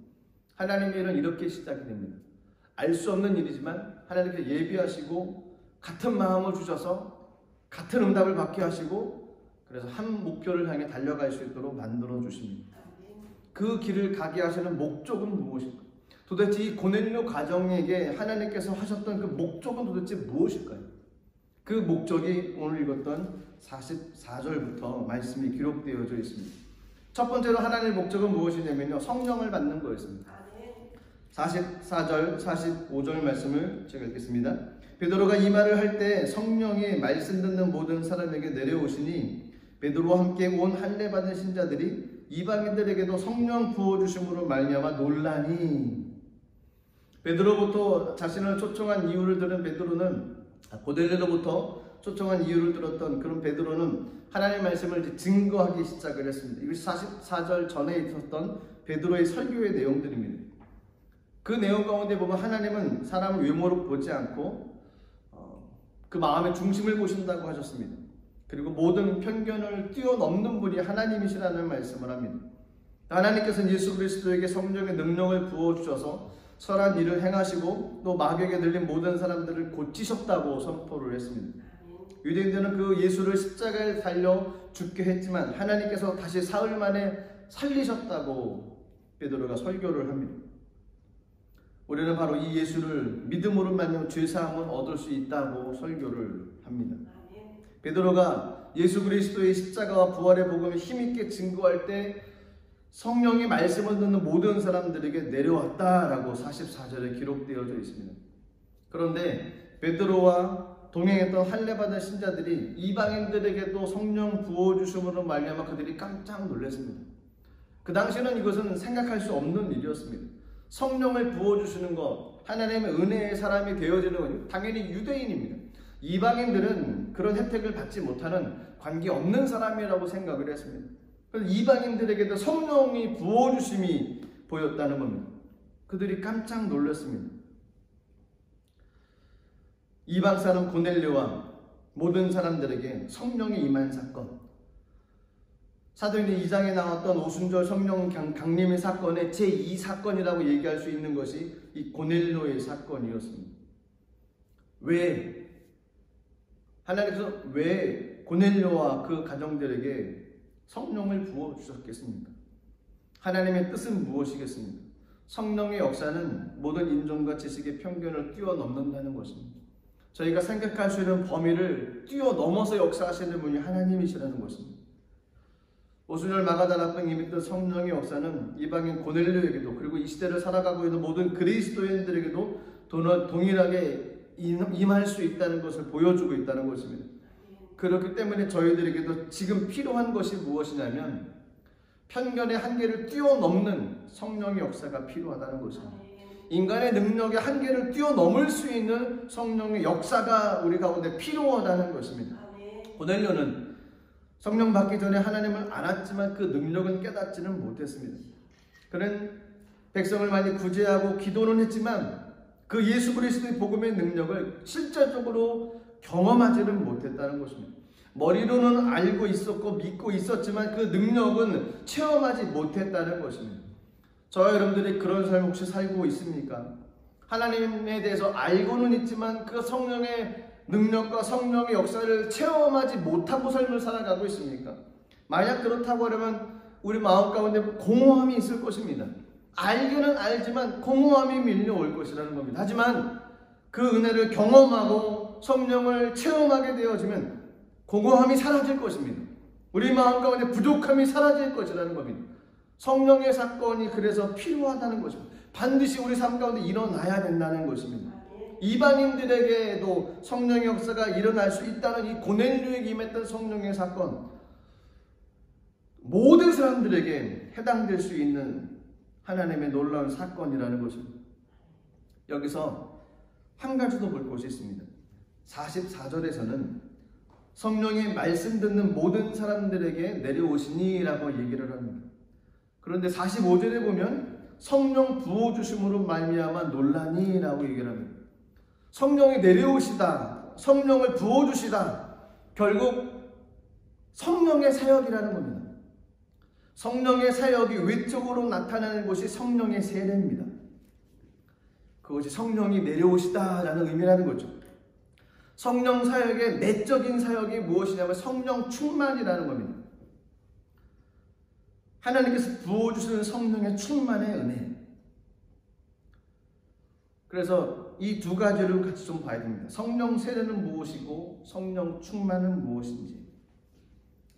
하나님의 일은 이렇게 시작이 됩니다. 알 수 없는 일이지만 하나님께서 예비하시고 같은 마음을 주셔서 같은 응답을 받게 하시고 그래서 한 목표를 향해 달려갈 수 있도록 만들어 주십니다. 그 길을 가게 하시는 목적은 무엇일까요? 도대체 이 고넬료 가정에게 하나님께서 하셨던 그 목적은 도대체 무엇일까요? 그 목적이 오늘 읽었던 44절부터 말씀이 기록되어져 있습니다. 첫 번째로 하나님의 목적은 무엇이냐면요, 성령을 받는 거였습니다. 44절, 45절 말씀을 제가 읽겠습니다. 베드로가 이 말을 할 때 성령이 말씀 듣는 모든 사람에게 내려오시니 베드로와 함께 온 할례 받은 신자들이 이방인들에게도 성령 부어주심으로 말미암아 놀라니. 베드로부터 자신을 초청한 이유를 들은 베드로는 고넬료로부터 초청한 이유를 들었던 그런 베드로는 하나님의 말씀을 이제 증거하기 시작을 했습니다. 이것이 44절 전에 있었던 베드로의 설교의 내용들입니다. 그 내용 가운데 보면 하나님은 사람을 외모로 보지 않고 그 마음의 중심을 보신다고 하셨습니다. 그리고 모든 편견을 뛰어넘는 분이 하나님이시라는 말씀을 합니다. 하나님께서는 예수 그리스도에게 성령의 능력을 부어주셔서 선한 일을 행하시고 또 마귀에게 들린 모든 사람들을 고치셨다고 선포를 했습니다. 유대인들은 그 예수를 십자가에 달려 죽게 했지만 하나님께서 다시 사흘 만에 살리셨다고 베드로가 설교를 합니다. 우리는 바로 이 예수를 믿음으로 말미암아 죄사함을 얻을 수 있다고 설교를 합니다. 베드로가 예수 그리스도의 십자가와 부활의 복음을 힘있게 증거할 때 성령이 말씀을 듣는 모든 사람들에게 내려왔다라고 44절에 기록되어져 있습니다. 그런데 베드로와 동행했던 할례 받은 신자들이 이방인들에게도 성령 부어주심으로 말미암아 그들이 깜짝 놀랐습니다. 그 당시에는 이것은 생각할 수 없는 일이었습니다. 성령을 부어주시는 것, 하나님의 은혜의 사람이 되어지는 건 당연히 유대인입니다. 이방인들은 그런 혜택을 받지 못하는 관계없는 사람이라고 생각을 했습니다. 그래서 이방인들에게도 성령이 부어주심이 보였다는 겁니다. 그들이 깜짝 놀랐습니다. 이방 사람 고넬료와 모든 사람들에게 성령이 임한 사건, 사도행전 2장에 나왔던 오순절 성령 강림의 사건의 제2사건이라고 얘기할 수 있는 것이 이 고넬료의 사건이었습니다. 왜? 하나님께서 왜 고넬료와 그 가정들에게 성령을 부어주셨겠습니까? 하나님의 뜻은 무엇이겠습니까? 성령의 역사는 모든 인종과 지식의 편견을 뛰어넘는다는 것입니다. 저희가 생각할 수 있는 범위를 뛰어넘어서 역사하시는 분이 하나님이시라는 것입니다. 오순절 마가다락방에 믿던 성령의 역사는 이방인 고넬료에게도 그리고 이 시대를 살아가고 있는 모든 그리스도인들에게도 동일하게 임할 수 있다는 것을 보여주고 있다는 것입니다. 그렇기 때문에 저희들에게도 지금 필요한 것이 무엇이냐면 편견의 한계를 뛰어넘는 성령의 역사가 필요하다는 것입니다. 인간의 능력의 한계를 뛰어넘을 수 있는 성령의 역사가 우리 가운데 필요하다는 것입니다. 고넬료는 성령 받기 전에 하나님을 알았지만 그 능력은 깨닫지는 못했습니다. 그는 백성을 많이 구제하고 기도는 했지만 그 예수 그리스도의 복음의 능력을 실제적으로 경험하지는 못했다는 것입니다. 머리로는 알고 있었고 믿고 있었지만 그 능력은 체험하지 못했다는 것입니다. 저와 여러분들이 그런 삶 혹시 살고 있습니까? 하나님에 대해서 알고는 있지만 그 성령의 능력과 성령의 역사를 체험하지 못하고 삶을 살아가고 있습니까? 만약 그렇다고 하려면 우리 마음 가운데 공허함이 있을 것입니다. 알기는 알지만 공허함이 밀려올 것이라는 겁니다. 하지만 그 은혜를 경험하고 성령을 체험하게 되어지면 공허함이 사라질 것입니다. 우리 마음 가운데 부족함이 사라질 것이라는 겁니다. 성령의 사건이 그래서 필요하다는 것입니다. 반드시 우리 삶 가운데 일어나야 된다는 것입니다. 이방인들에게도 성령의 역사가 일어날 수 있다는 이 고넬료에게 임했던 성령의 사건, 모든 사람들에게 해당될 수 있는 하나님의 놀라운 사건이라는 것입니다. 여기서 한 가지 더 볼 것이 있습니다. 44절에서는 성령의 말씀 듣는 모든 사람들에게 내려오시니 라고 얘기를 합니다. 그런데 45절에 보면 성령 부어주심으로 말미암아 놀라니 라고 얘기를 합니다. 성령이 내려오시다, 성령을 부어주시다, 결국 성령의 사역이라는 겁니다. 성령의 사역이 외적으로 나타나는 것이 성령의 세례입니다. 그것이 성령이 내려오시다라는 의미라는 거죠. 성령 사역의 내적인 사역이 무엇이냐면 성령 충만이라는 겁니다. 하나님께서 부어주시는 성령의 충만의 은혜. 그래서 이 두 가지를 같이 좀 봐야 됩니다. 성령 세례는 무엇이고 성령 충만은 무엇인지.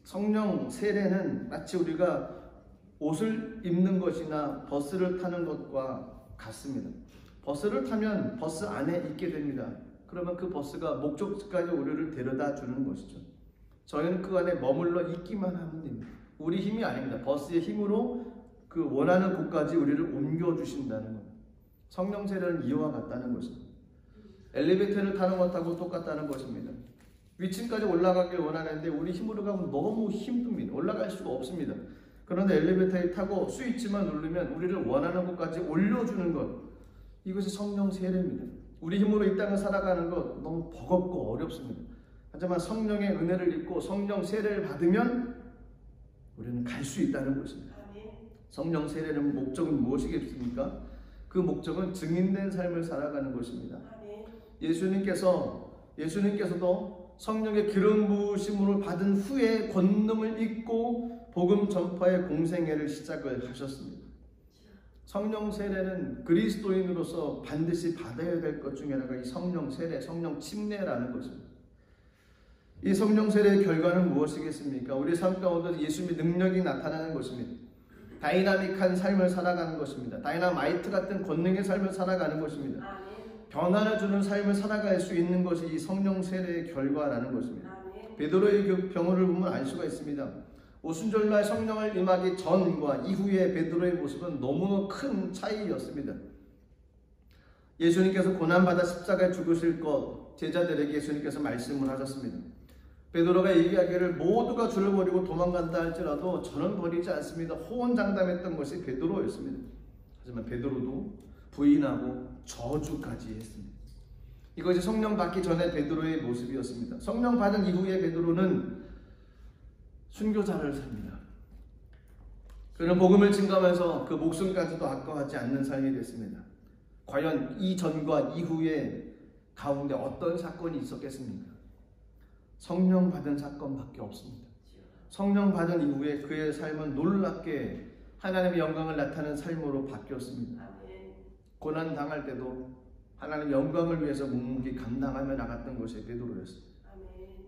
성령 세례는 마치 우리가 옷을 입는 것이나 버스를 타는 것과 같습니다. 버스를 타면 버스 안에 있게 됩니다. 그러면 그 버스가 목적지까지 우리를 데려다 주는 것이죠. 저희는 그 안에 머물러 있기만 하면 됩니다. 우리 힘이 아닙니다. 버스의 힘으로 그 원하는 곳까지 우리를 옮겨주신다는 겁니다. 성령 세례는 이와 같다는 것입니다. 엘리베이터를 타는 것하고 똑같다는 것입니다. 위층까지 올라가길 원하는데 우리 힘으로 가면 너무 힘듭니다. 올라갈 수가 없습니다. 그런데 엘리베이터에 타고 스위치만 누르면 우리를 원하는 곳까지 올려주는 것, 이것이 성령 세례입니다. 우리 힘으로 이 땅을 살아가는 것 너무 버겁고 어렵습니다. 하지만 성령의 은혜를 입고 성령 세례를 받으면 우리는 갈 수 있다는 것입니다. 성령 세례는 목적은 무엇이겠습니까? 그 목적은 증인된 삶을 살아가는 것입니다. 예수님께서도 성령의 기름 부으심을 받은 후에 권능을 입고 복음 전파의 공생애를 시작을 하셨습니다. 성령 세례는 그리스도인으로서 반드시 받아야 될 것 중에 하나가 이 성령 세례, 성령 침례라는 것입니다. 이 성령 세례의 결과는 무엇이겠습니까? 우리 삶 가운데 예수님의 능력이 나타나는 것입니다. 다이나믹한 삶을 살아가는 것입니다. 다이나마이트 같은 권능의 삶을 살아가는 것입니다. 변화를 주는 삶을 살아갈 수 있는 것이 이 성령 세례의 결과라는 것입니다. 베드로의 경우를 보면 알 수가 있습니다. 오순절날 성령을 임하기 전과 이후의 베드로의 모습은 너무나 큰 차이였습니다. 예수님께서 고난받아 십자가에 죽으실 것 제자들에게 예수님께서 말씀을 하셨습니다. 베드로가 얘기하기를 모두가 주를 버리고 도망간다 할지라도 저는 버리지 않습니다. 호언장담했던 것이 베드로였습니다. 하지만 베드로도 부인하고 저주까지 했습니다. 이것이 성령 받기 전에 베드로의 모습이었습니다. 성령 받은 이후에 베드로는 순교자를 삽니다. 그는 복음을 증거하면서 그 목숨까지도 아까워하지 않는 삶이 됐습니다. 과연 이 전과 이후에 가운데 어떤 사건이 있었겠습니까? 성령 받은 사건밖에 없습니다. 성령 받은 이후에 그의 삶은 놀랍게 하나님의 영광을 나타내는 삶으로 바뀌었습니다. 고난 당할 때도 하나님의 영광을 위해서 묵묵히 감당하며 나갔던 것이 베드로였습니다.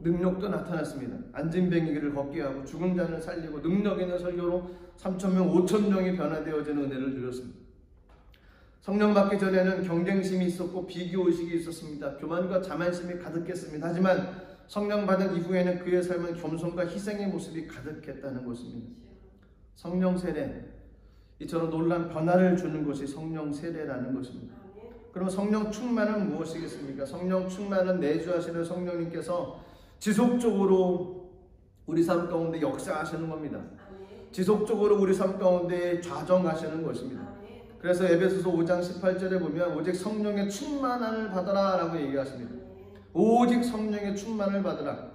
능력도 나타났습니다. 안진뱅이를 걷게 하고 죽은 자를 살리고 능력 있는 설교로 3,000명, 5,000명이 변화되어지는 은혜를 누렸습니다. 성령 받기 전에는 경쟁심이 있었고 비교의식이 있었습니다. 교만과 자만심이 가득했습니다. 하지만 성령 받은 이후에는 그의 삶은 겸손과 희생의 모습이 가득했다는 것입니다. 성령 세례, 이처럼 놀라운 변화를 주는 것이 성령 세례라는 것입니다. 그럼 성령 충만은 무엇이겠습니까? 성령 충만은 내주하시는 성령님께서 지속적으로 우리 삶 가운데 역사하시는 겁니다. 지속적으로 우리 삶 가운데 좌정하시는 것입니다. 그래서 에베소서 5장 18절에 보면 오직 성령의 충만함을 받아라 라고 얘기하십니다. 오직 성령의 충만을 받으라.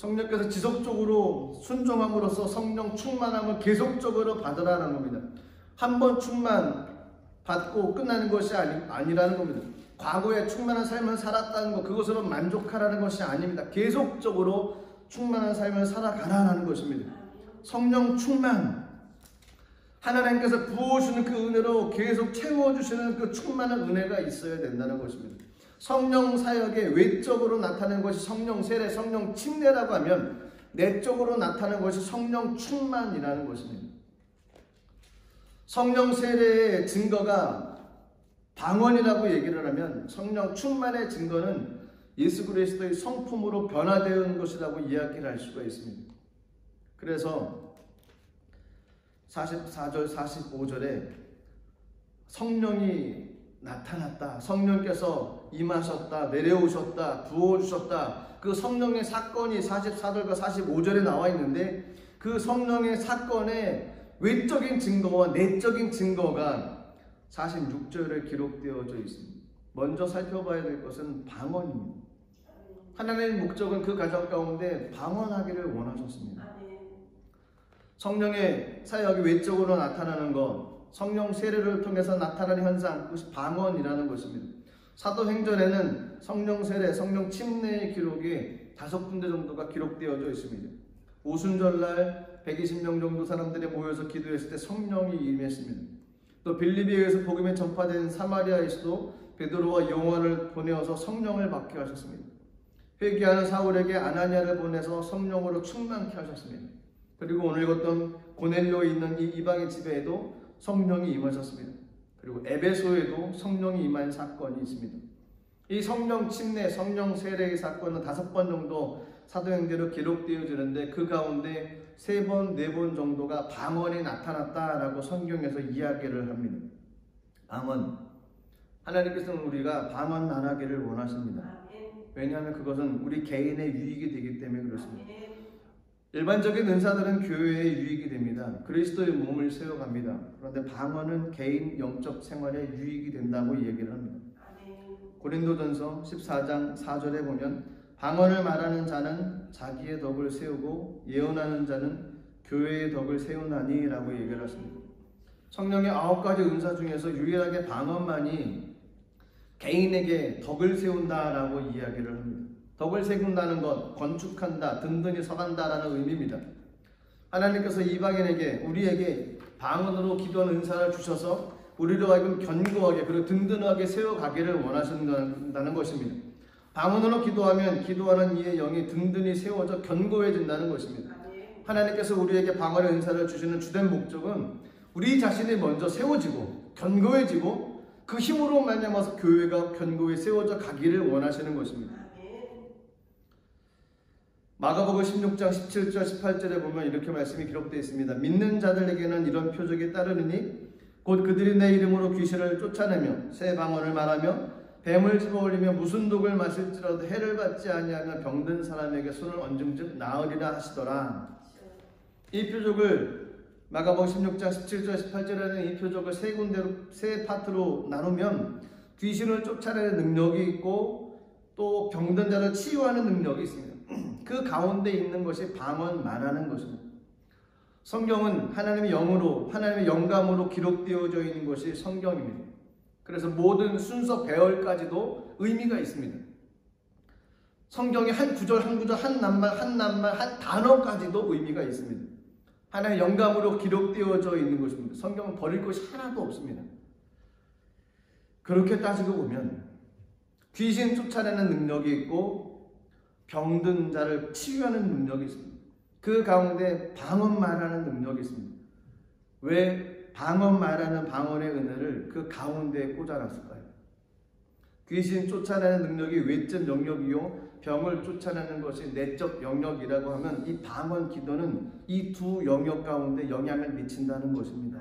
성령께서 지속적으로 순종함으로써 성령 충만함을 계속적으로 받으라는 겁니다. 한 번 충만 받고 끝나는 것이 아니라는 겁니다. 과거에 충만한 삶을 살았다는 것, 그것으로 만족하라는 것이 아닙니다. 계속적으로 충만한 삶을 살아가라는 것입니다. 성령 충만, 하나님께서 부어주시는 그 은혜로 계속 채워주시는 그 충만한 은혜가 있어야 된다는 것입니다. 성령 사역에 외적으로 나타나는 것이 성령 세례, 성령 침례라고 하면 내적으로 나타나는 것이 성령 충만이라는 것입니다. 성령 세례의 증거가 방언이라고 얘기를 하면 성령 충만의 증거는 예수 그리스도의 성품으로 변화되는 것이라고 이야기를 할 수가 있습니다. 그래서 44절, 45절에 성령이 나타났다, 성령께서 임하셨다, 내려오셨다, 부어주셨다, 그 성령의 사건이 44절과 45절에 나와 있는데 그 성령의 사건의 외적인 증거와 내적인 증거가 46절에 기록되어져 있습니다. 먼저 살펴봐야 될 것은 방언입니다. 하나님의 목적은 그 가정 가운데 방언하기를 원하셨습니다. 성령의 사역이 외적으로 나타나는 것, 성령 세례를 통해서 나타나는 현상, 그것이 방언이라는 것입니다. 사도행전에는 성령 세례, 성령 침례의 기록이 5군데 정도가 기록되어져 있습니다. 오순절날 120명 정도 사람들이 모여서 기도했을 때 성령이 임했습니다. 또 빌립비에서 복음이 전파된 사마리아에서도 베드로와 요한을 보내어서 성령을 받게 하셨습니다. 회개하는 사울에게 아나니아를 보내서 성령으로 충만케 하셨습니다. 그리고 오늘 읽었던 고넬료에 있는 이 이방의 집에도 성령이 임하셨습니다. 그리고 에베소에도 성령이 임한 사건이 있습니다. 이 성령 침례, 성령 세례의 사건은 5번 정도 사도행전으로 기록되어지는데 그 가운데 3번, 4번 정도가 방언이 나타났다라고 성경에서 이야기를 합니다. 방언. 하나님께서는 우리가 방언 안 하기를 원하십니다. 왜냐하면 그것은 우리 개인의 유익이 되기 때문에 그렇습니다. 일반적인 은사들은 교회의 유익이 됩니다. 그리스도의 몸을 세워갑니다. 그런데 방언은 개인 영적 생활에 유익이 된다고 얘기를 합니다. 고린도전서 14장 4절에 보면 방언을 말하는 자는 자기의 덕을 세우고 예언하는 자는 교회의 덕을 세우나니 라고 얘기를 하십니다. 성령의 9가지 은사 중에서 유일하게 방언만이 개인에게 덕을 세운다라고 이야기를 합니다. 덕을 세운다는 것, 건축한다, 든든히 서간다라는 의미입니다. 하나님께서 이방인에게, 우리에게 방언으로 기도하는 은사를 주셔서 우리로 하여금 견고하게 그리고 든든하게 세워가기를 원하신다는 것입니다. 방언으로 기도하면 기도하는 이의 영이 든든히 세워져 견고해진다는 것입니다. 하나님께서 우리에게 방언의 은사를 주시는 주된 목적은 우리 자신이 먼저 세워지고 견고해지고 그 힘으로 말미암아서 교회가 견고히 세워져 가기를 원하시는 것입니다. 마가복음 16장 17절 18절에 보면 이렇게 말씀이 기록되어 있습니다. 믿는 자들에게는 이런 표적이 따르느니 곧 그들이 내 이름으로 귀신을 쫓아내며 새 방언을 말하며 뱀을 집어올리며 무슨 독을 마실지라도 해를 받지 아니하며 병든 사람에게 손을 얹은즉 나으리라 하시더라. 이 표적을 마가복음 16장 17절 18절에는 이 표적을 3군데로 3파트로 나누면 귀신을 쫓아내는 능력이 있고 또 병든 자를 치유하는 능력이 있습니다. 그 가운데 있는 것이 방언 말하는 것입니다. 성경은 하나님의 영으로, 하나님의 영감으로 기록되어져 있는 것이 성경입니다. 그래서 모든 순서 배열까지도 의미가 있습니다. 성경의 한 구절 한 구절, 한 낱말 한 낱말, 한 단어까지도 의미가 있습니다. 하나님의 영감으로 기록되어져 있는 것입니다. 성경은 버릴 것이 하나도 없습니다. 그렇게 따지고 보면 귀신 쫓아내는 능력이 있고 병든 자를 치유하는 능력이 있습니다. 그 가운데 방언 말하는 능력이 있습니다. 왜 방언 말하는 방언의 은혜를 그 가운데에 꽂아놨을까요? 귀신 쫓아내는 능력이 외적 영역이요 병을 쫓아내는 것이 내적 영역이라고 하면 이 방언 기도는 이 두 영역 가운데 영향을 미친다는 것입니다.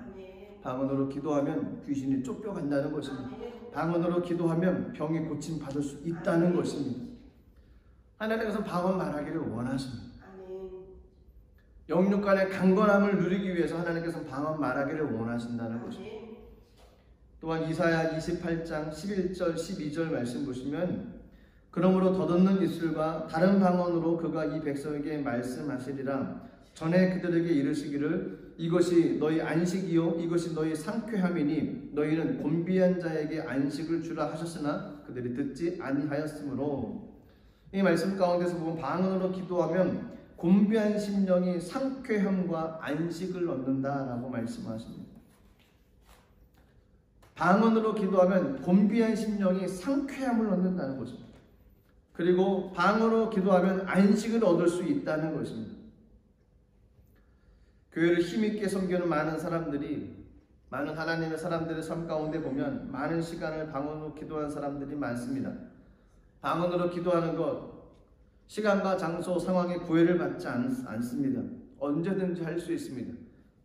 방언으로 기도하면 귀신이 쫓겨간다는 것입니다. 방언으로 기도하면 병이 고침받을 수 있다는 것입니다. 하나님께서 방언 말하기를 원하십니다. 영육 간의 강건함을 누리기 위해서 하나님께서 방언 말하기를 원하신다는 것입니다. 또한 이사야 28장 11절 12절 말씀 보시면 그러므로 덧없는 입술과 다른 방언으로 그가 이 백성에게 말씀하시리라. 전에 그들에게 이르시기를 이것이 너희 안식이요 이것이 너희 상쾌함이니 너희는 곤비한 자에게 안식을 주라 하셨으나 그들이 듣지 아니하였으므로. 이 말씀 가운데서 보면 방언으로 기도하면 곤비한 심령이 상쾌함과 안식을 얻는다라고 말씀하십니다. 방언으로 기도하면 곤비한 심령이 상쾌함을 얻는다는 것입니다. 그리고 방언으로 기도하면 안식을 얻을 수 있다는 것입니다. 교회를 힘있게 섬기는 많은 사람들이, 많은 하나님의 사람들의 삶 가운데 보면 많은 시간을 방언으로 기도하는 사람들이 많습니다. 방언으로 기도하는 것, 시간과 장소, 상황에 구애를 받지 않습니다. 언제든지 할 수 있습니다.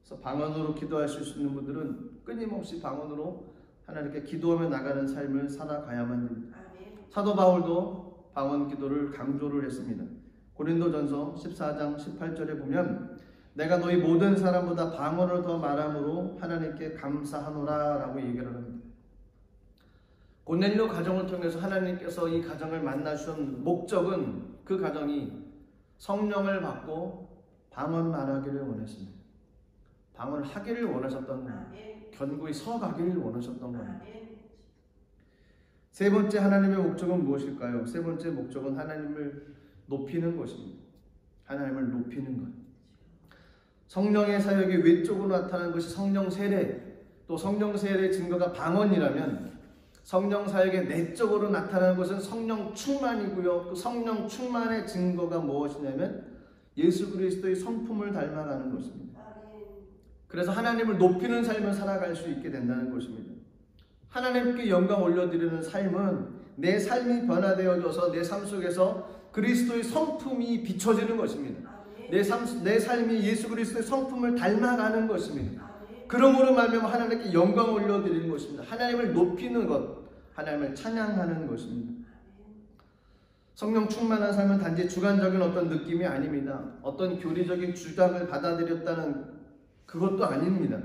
그래서 방언으로 기도하실 수 있는 분들은 끊임없이 방언으로 하나님께 기도하며 나가는 삶을 살아가야만 됩니다. 사도 바울도 방언 기도를 강조를 했습니다. 고린도전서 14장 18절에 보면 내가 너희 모든 사람보다 방언을 더 말함으로 하나님께 감사하노라 라고 얘기를 합니다. 고넬료 가정을 통해서 하나님께서 이 가정을 만나주신 목적은 그 가정이 성령을 받고 방언 말하기를 원했습니다. 방언을 하기를 원하셨던 겁니다. 견고히 서가기를 원하셨던 겁니다. 세 번째 하나님의 목적은 무엇일까요? 세 번째 목적은 하나님을 높이는 것입니다. 하나님을 높이는 것. 성령의 사역이 외적으로 나타나는 것이 성령 세례, 또 성령 세례의 증거가 방언이라면 성령 사역의 내적으로 나타나는 것은 성령 충만이고요. 그 성령 충만의 증거가 무엇이냐면 예수 그리스도의 성품을 닮아가는 것입니다. 그래서 하나님을 높이는 삶을 살아갈 수 있게 된다는 것입니다. 하나님께 영광 올려드리는 삶은 내 삶이 변화되어져서 내 삶 속에서 그리스도의 성품이 비춰지는 것입니다. 내 삶이 예수 그리스도의 성품을 닮아가는 것입니다. 그러므로 말미암아 하나님께 영광 올려드리는 것입니다. 하나님을 높이는 것, 하나님을 찬양하는 것입니다. 성령 충만한 삶은 단지 주관적인 어떤 느낌이 아닙니다. 어떤 교리적인 주장을 받아들였다는 그것도 아닙니다.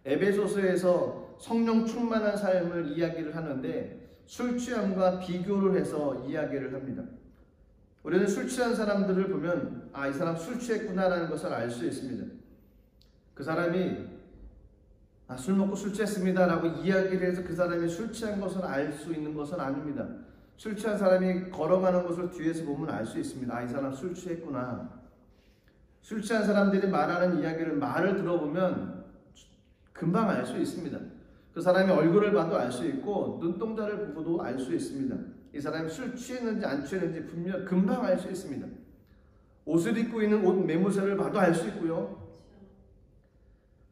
에베소서에서 성령 충만한 삶을 이야기를 하는데 술 취함과 비교를 해서 이야기를 합니다. 우리는 술 취한 사람들을 보면 이 사람 술 취했구나라는 것을 알 수 있습니다. 그 사람이 술 먹고 술 취했습니다 라고 이야기를 해서 그 사람이 술 취한 것을 알 수 있는 것은 아닙니다. 술 취한 사람이 걸어가는 것을 뒤에서 보면 알 수 있습니다. 이 사람 술 취했구나. 술 취한 사람들이 말하는 이야기를 말을 들어보면 금방 알 수 있습니다. 그 사람의 얼굴을 봐도 알 수 있고 눈동자를 보고도 알 수 있습니다. 이 사람이 술 취했는지 안 취했는지 분명 금방 알 수 있습니다. 옷을 입고 있는 옷 매무새를 봐도 알 수 있고요.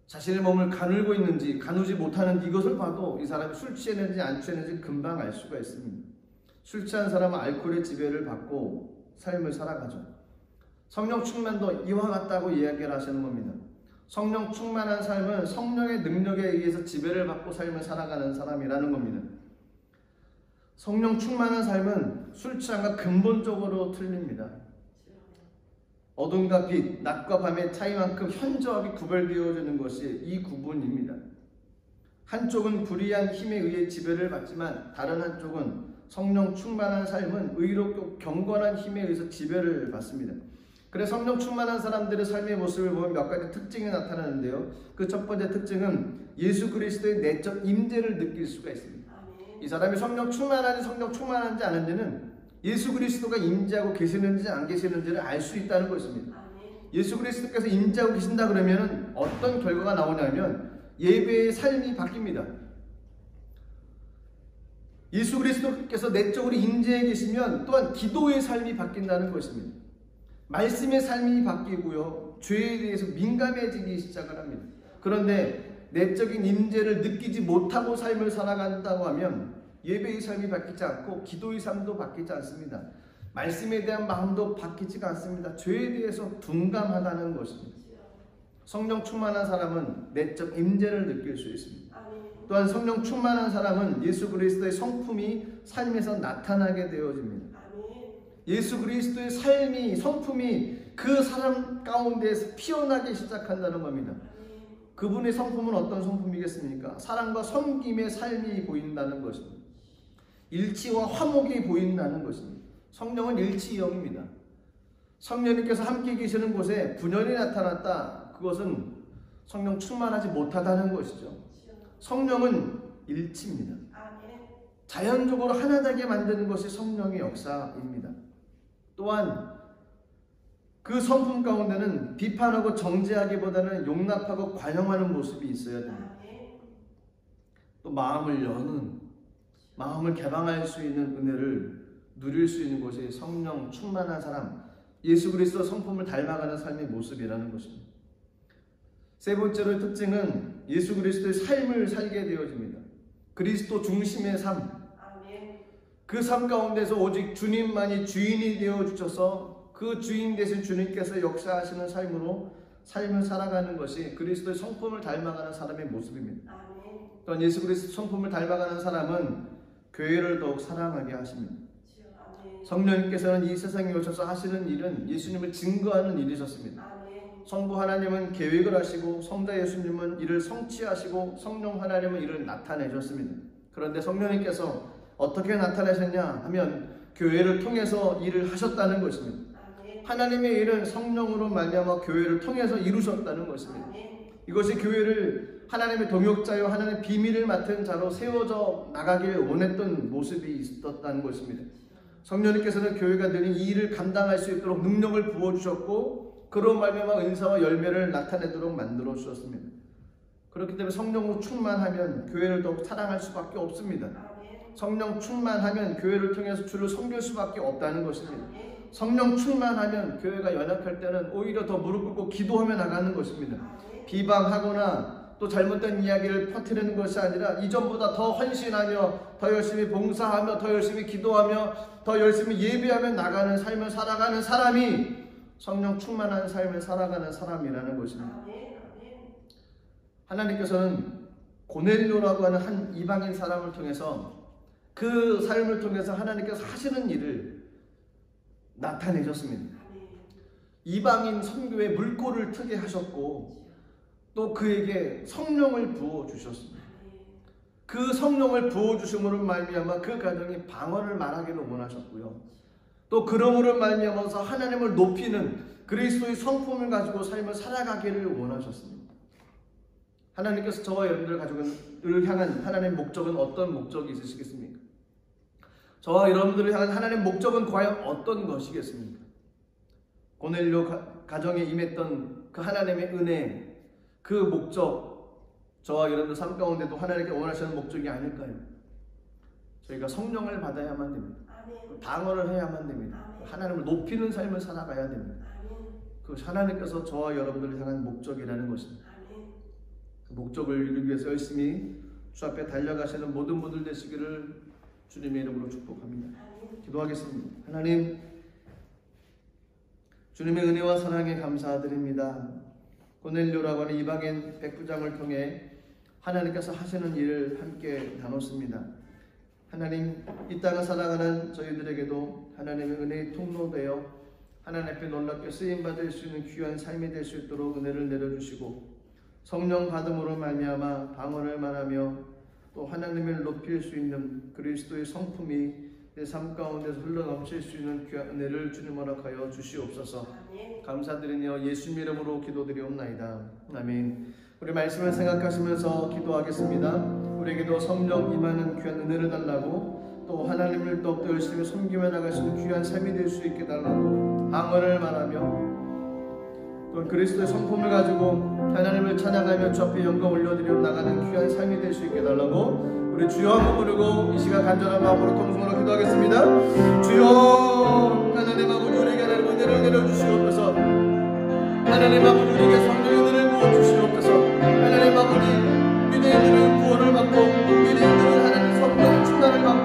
자신의 몸을 가누고 있는지 가누지 못하는지 이것을 봐도 이 사람이 술 취했는지 안 취했는지 금방 알 수가 있습니다. 술 취한 사람은 알코올의 지배를 받고 삶을 살아가죠. 성령 충만도 이와 같다고 이야기를 하시는 겁니다. 성령 충만한 삶은 성령의 능력에 의해서 지배를 받고 삶을 살아가는 사람이라는 겁니다. 성령 충만한 삶은 술 취함과 근본적으로 틀립니다. 어둠과 빛, 낮과 밤의 차이만큼 현저하게 구별되어지는 것이 이 구분입니다. 한쪽은 불의한 힘에 의해 지배를 받지만 다른 한쪽은 성령 충만한 삶은 의롭고 경건한 힘에 의해서 지배를 받습니다. 그래서 성령 충만한 사람들의 삶의 모습을 보면 몇 가지 특징이 나타나는데요. 그 첫 번째 특징은 예수 그리스도의 내적 임재를 느낄 수가 있습니다. 이 사람이 성령 충만한지 아닌지는 예수 그리스도가 임재하고 계시는지 안 계시는지를 알 수 있다는 것입니다. 예수 그리스도께서 임재하고 계신다 그러면 어떤 결과가 나오냐면 예배의 삶이 바뀝니다. 예수 그리스도께서 내적으로 임재해 계시면 또한 기도의 삶이 바뀐다는 것입니다. 말씀의 삶이 바뀌고요. 죄에 대해서 민감해지기 시작을 합니다. 그런데 내적인 임재를 느끼지 못하고 삶을 살아간다고 하면 예배의 삶이 바뀌지 않고 기도의 삶도 바뀌지 않습니다. 말씀에 대한 마음도 바뀌지가 않습니다. 죄에 대해서 둔감하다는 것입니다. 성령 충만한 사람은 내적 임재를 느낄 수 있습니다. 또한 성령 충만한 사람은 예수 그리스도의 성품이 삶에서 나타나게 되어집니다. 예수 그리스도의 삶이, 성품이 그 사람 가운데에서 피어나기 시작한다는 겁니다. 그분의 성품은 어떤 성품이겠습니까? 사랑과 섬김의 삶이 보인다는 것입니다. 일치와 화목이 보인다는 것입니다. 성령은 일치형입니다. 성령님께서 함께 계시는 곳에 분열이 나타났다. 그것은 성령 충만하지 못하다는 것이죠. 성령은 일치입니다. 자연적으로 하나되게 만드는 것이 성령의 역사입니다. 또한 그 성품 가운데는 비판하고 정죄하기보다는 용납하고 관용하는 모습이 있어야 됩니다. 또 마음을 여는, 마음을 개방할 수 있는 은혜를 누릴 수 있는 것이 성령 충만한 사람, 예수 그리스도 성품을 닮아가는 삶의 모습이라는 것입니다. 세 번째로 특징은 예수 그리스도의 삶을 살게 되어집니다. 그리스도 중심의 삶. 그 삶 가운데서 오직 주님만이 주인이 되어주셔서 그 주인 되신 주님께서 역사하시는 삶으로 삶을 살아가는 것이 그리스도의 성품을 닮아가는 사람의 모습입니다. 또한 예수 그리스도 성품을 닮아가는 사람은 교회를 더욱 사랑하게 하십니다. 성령님께서는 이 세상에 오셔서 하시는 일은 예수님을 증거하는 일이셨습니다. 성부 하나님은 계획을 하시고 성자 예수님은 이를 성취하시고 성령 하나님은 이를 나타내셨습니다. 그런데 성령님께서 어떻게 나타내셨냐 하면 교회를 통해서 일을 하셨다는 것입니다. 하나님의 일은 성령으로 말미암아 교회를 통해서 이루셨다는 것입니다. 이것이 교회를 하나님의 동역자요 하나님의 비밀을 맡은 자로 세워져 나가길 원했던 모습이 있었다는 것입니다. 성령님께서는 교회가 되는 이 일을 감당할 수 있도록 능력을 부어주셨고 그로 말미암아 은사와 열매를 나타내도록 만들어 주셨습니다. 그렇기 때문에 성령으로 충만하면 교회를 더욱 사랑할 수밖에 없습니다. 성령 충만하면 교회를 통해서 주를 섬길 수밖에 없다는 것입니다. 성령 충만하면 교회가 연약할 때는 오히려 더 무릎 꿇고 기도하며 나가는 것입니다. 비방하거나 또 잘못된 이야기를 퍼뜨리는 것이 아니라 이전보다 더 헌신하며 더 열심히 봉사하며 더 열심히 기도하며 더 열심히 예배하며 나가는 삶을 살아가는 사람이 성령 충만한 삶을 살아가는 사람이라는 것입니다. 하나님께서는 고넬료라고 하는 한 이방인 사람을 통해서 그 삶을 통해서 하나님께서 하시는 일을 나타내셨습니다. 이방인 선교에 물꼬를 트게 하셨고 또 그에게 성령을 부어주셨습니다. 그 성령을 부어주심으로 말미암아 그 가정이 방언을 말하기를 원하셨고요. 또 그러므로 말미암아서 하나님을 높이는 그리스도의 성품을 가지고 삶을 살아가기를 원하셨습니다. 하나님께서 저와 여러분들을 향한 하나님의 목적은 어떤 목적이 있으시겠습니까? 저와 여러분들을 향한 하나님의 목적은 과연 어떤 것이겠습니까? 고넬료 가정에 임했던 그 하나님의 은혜, 그 목적, 저와 여러분들 삶 가운데도 하나님께 원하시는 목적이 아닐까요? 저희가 성령을 받아야만 됩니다. 방언을 해야만 됩니다. 하나님을 높이는 삶을 살아가야 됩니다. 그것이 하나님께서 저와 여러분들을 향한 목적이라는 것입니다. 그 목적을 이루기 위해서 열심히 주 앞에 달려가시는 모든 분들 되시기를 주님의 이름으로 축복합니다. 기도하겠습니다. 하나님, 주님의 은혜와 사랑에 감사드립니다. 고넬료라고 하는 이방인 백부장을 통해 하나님께서 하시는 일을 함께 나눴습니다. 하나님, 이 땅을 살아가는 저희들에게도 하나님의 은혜의 통로되어 하나님 앞에 놀랍게 쓰임받을 수 있는 귀한 삶이 될 수 있도록 은혜를 내려주시고 성령 받음으로 말미암아 방언을 말하며 또 하나님을 높일 수 있는 그리스도의 성품이 내 삶 가운데서 흘러넘칠 수 있는 귀한 은혜를 주님 허락하여 주시옵소서. 감사드리며 예수님 이름으로 기도드리옵나이다. 아멘. 우리 말씀을 생각하시면서 기도하겠습니다. 우리에게도 성령 임하는 귀한 은혜를 달라고 또 하나님을 더욱더 열심히 섬기며 나갈 수 있는 귀한 삶이 될 수 있게 달라고 방언을 말하며 또 그리스도의 성품을 가지고 하나님을 찬양하며 주 앞에 영광 올려드리며 나가는 귀한 삶이 될 수 있게 달라고 우리 주여 한번 부르고 이 시간 간절한 마음으로 통성으로 기도하겠습니다. 주여, 하나님 아버지 우리에게 하나님 은혜를 내려주시옵소서. 하나님 아버지 우리에게 성령의 은혜를 부어주시옵소서. 하나님 아버지 유대인들은 구원을 받고 유대인들은 하나님 성령 충만을 받고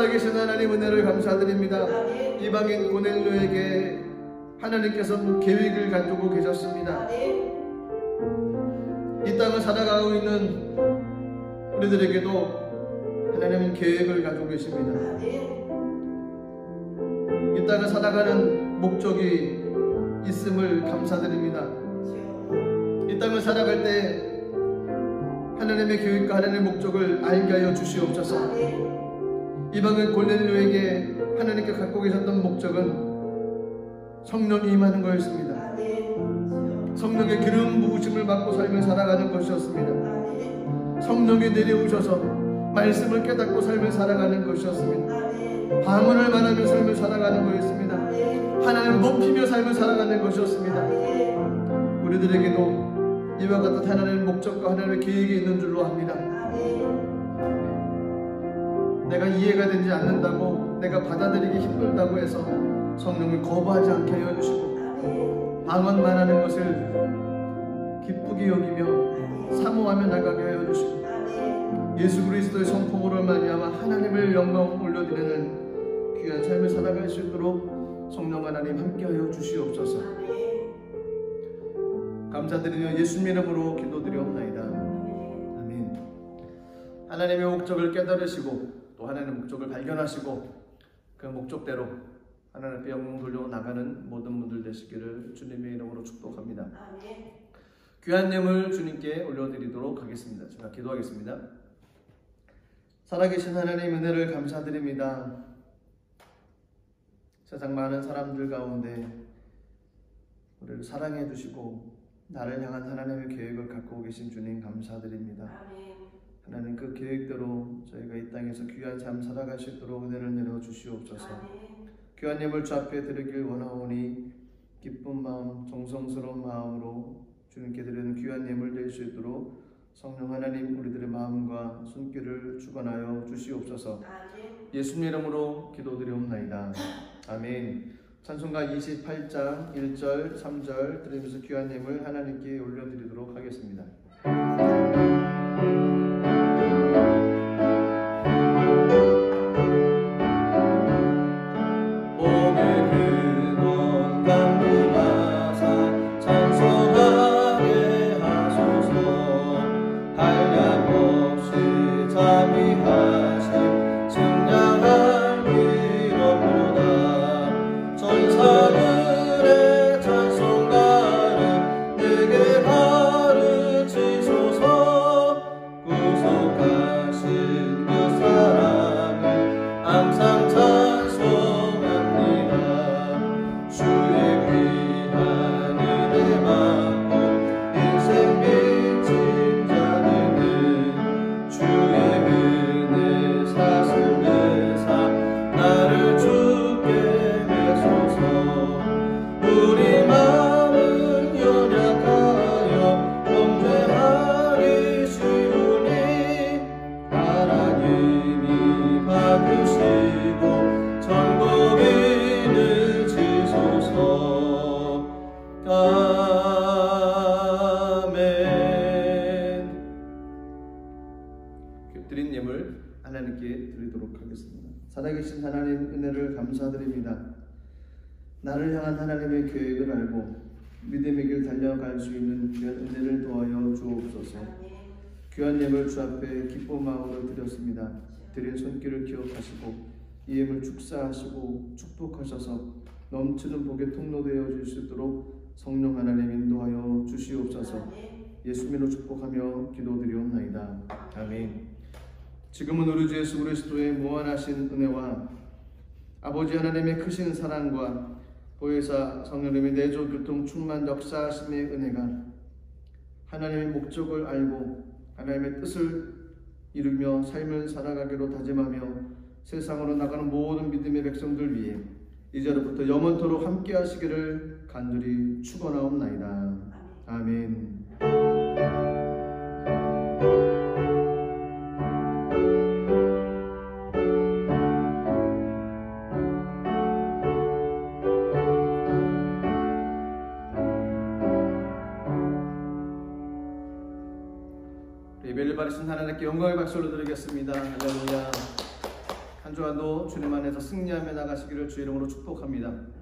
살아계신 하나님 은혜를 감사드립니다. 이방인 고넬료에게 하나님께서 계획을 가지고 계셨습니다. 이 땅을 살아가고 있는 우리들에게도 하나님은 계획을 가지고 계십니다. 이 땅을 살아가는 목적이 있음을 감사드립니다. 이 땅을 살아갈 때 하나님의 계획과 하나님의 목적을 알게 하여 주시옵소서. 이방인 고넬료에게 하나님께 갖고 계셨던 목적은 성령이 임하는 거였습니다. 성령의 기름 부으심을 받고 삶을 살아가는 것이었습니다. 성령이 내려오셔서 말씀을 깨닫고 삶을 살아가는 것이었습니다. 방언을 말하며 삶을 살아가는 거였습니다. 하나님을 높이며 삶을 살아가는 것이었습니다. 우리들에게도 이와 같은 하나님의 목적과 하나님의 계획이 있는 줄로 압니다. 내가 이해가 되지 않는다고, 내가 받아들이기 힘들다고 해서 성령을 거부하지 않게 하여 주시고, 방언만 하는 것을 기쁘게 여기며 사모하며 나가게 하여 주시고, 예수 그리스도의 성품으로 말미암아 하나님을 영광 올려드리는 귀한 삶을 살아갈 수 있도록 성령 하나님 함께하여 주시옵소서. 감사드리며 예수님 이름으로 기도드리옵나이다. 아멘. 하나님의 목적을 깨달으시고 또 하나님의 목적을 발견하시고 그 목적대로 하나님 앞에 영광 돌려 나가는 모든 분들 되시기를 주님의 이름으로 축복합니다. 귀한 예물 주님께 올려드리도록 하겠습니다. 제가 기도하겠습니다. 살아계신 하나님 은혜를 감사드립니다. 세상 많은 사람들 가운데 우리를 사랑해 주시고 나를 향한 하나님의 계획을 갖고 계신 주님 감사드립니다. 하나님 그 계획대로 저희가 이 땅에서 귀한 삶 살아갈 수 있도록 은혜를 내려 주시옵소서. 귀한 예물 주 앞에 드리길 원하오니 기쁜 마음 정성스러운 마음으로 주님께 드리는 귀한 예물 될 수 있도록 성령 하나님 우리들의 마음과 손길을 주관하여 주시옵소서. 예수님 이름으로 기도드리옵나이다. 아멘. 찬송가 28장 1절 3절 드리면서 귀한 예물 하나님께 올려드리도록 하겠습니다. 드린 예물 하나님께 드리도록 하겠습니다. 살아계신 하나님 은혜를 감사드립니다. 나를 향한 하나님의 계획을 알고 믿음의 길 달려갈 수 있는 귀한 은혜를 도하여 주옵소서. 귀한 예물 주 앞에 기쁜 마음으로 드렸습니다. 드린 손길을 기억하시고 이 예물 축사하시고 축복하셔서 넘치는 복의 통로 되어 줄 수 있도록 성령 하나님 인도하여 주시옵소서. 예수님으로 축복하며 기도드리옵나이다. 아멘. 지금은 우리 주 예수 그리스도의 무한하신 은혜와 아버지 하나님의 크신 사랑과 보혜사 성령님의 내조 교통 충만 역사하심의 은혜가 하나님의 목적을 알고 하나님의 뜻을 이루며 삶을 살아가기로 다짐하며 세상으로 나가는 모든 믿음의 백성들 위해 이제로부터 영원토록 함께 하시기를 간절히 축원하옵나이다. 아멘. 예배를 받으신 하나님께 영광의 박수를 드리겠습니다. 할렐루야. 한 주간도 주님 안에서 승리하며 나가시기를 주의 이름으로 축복합니다.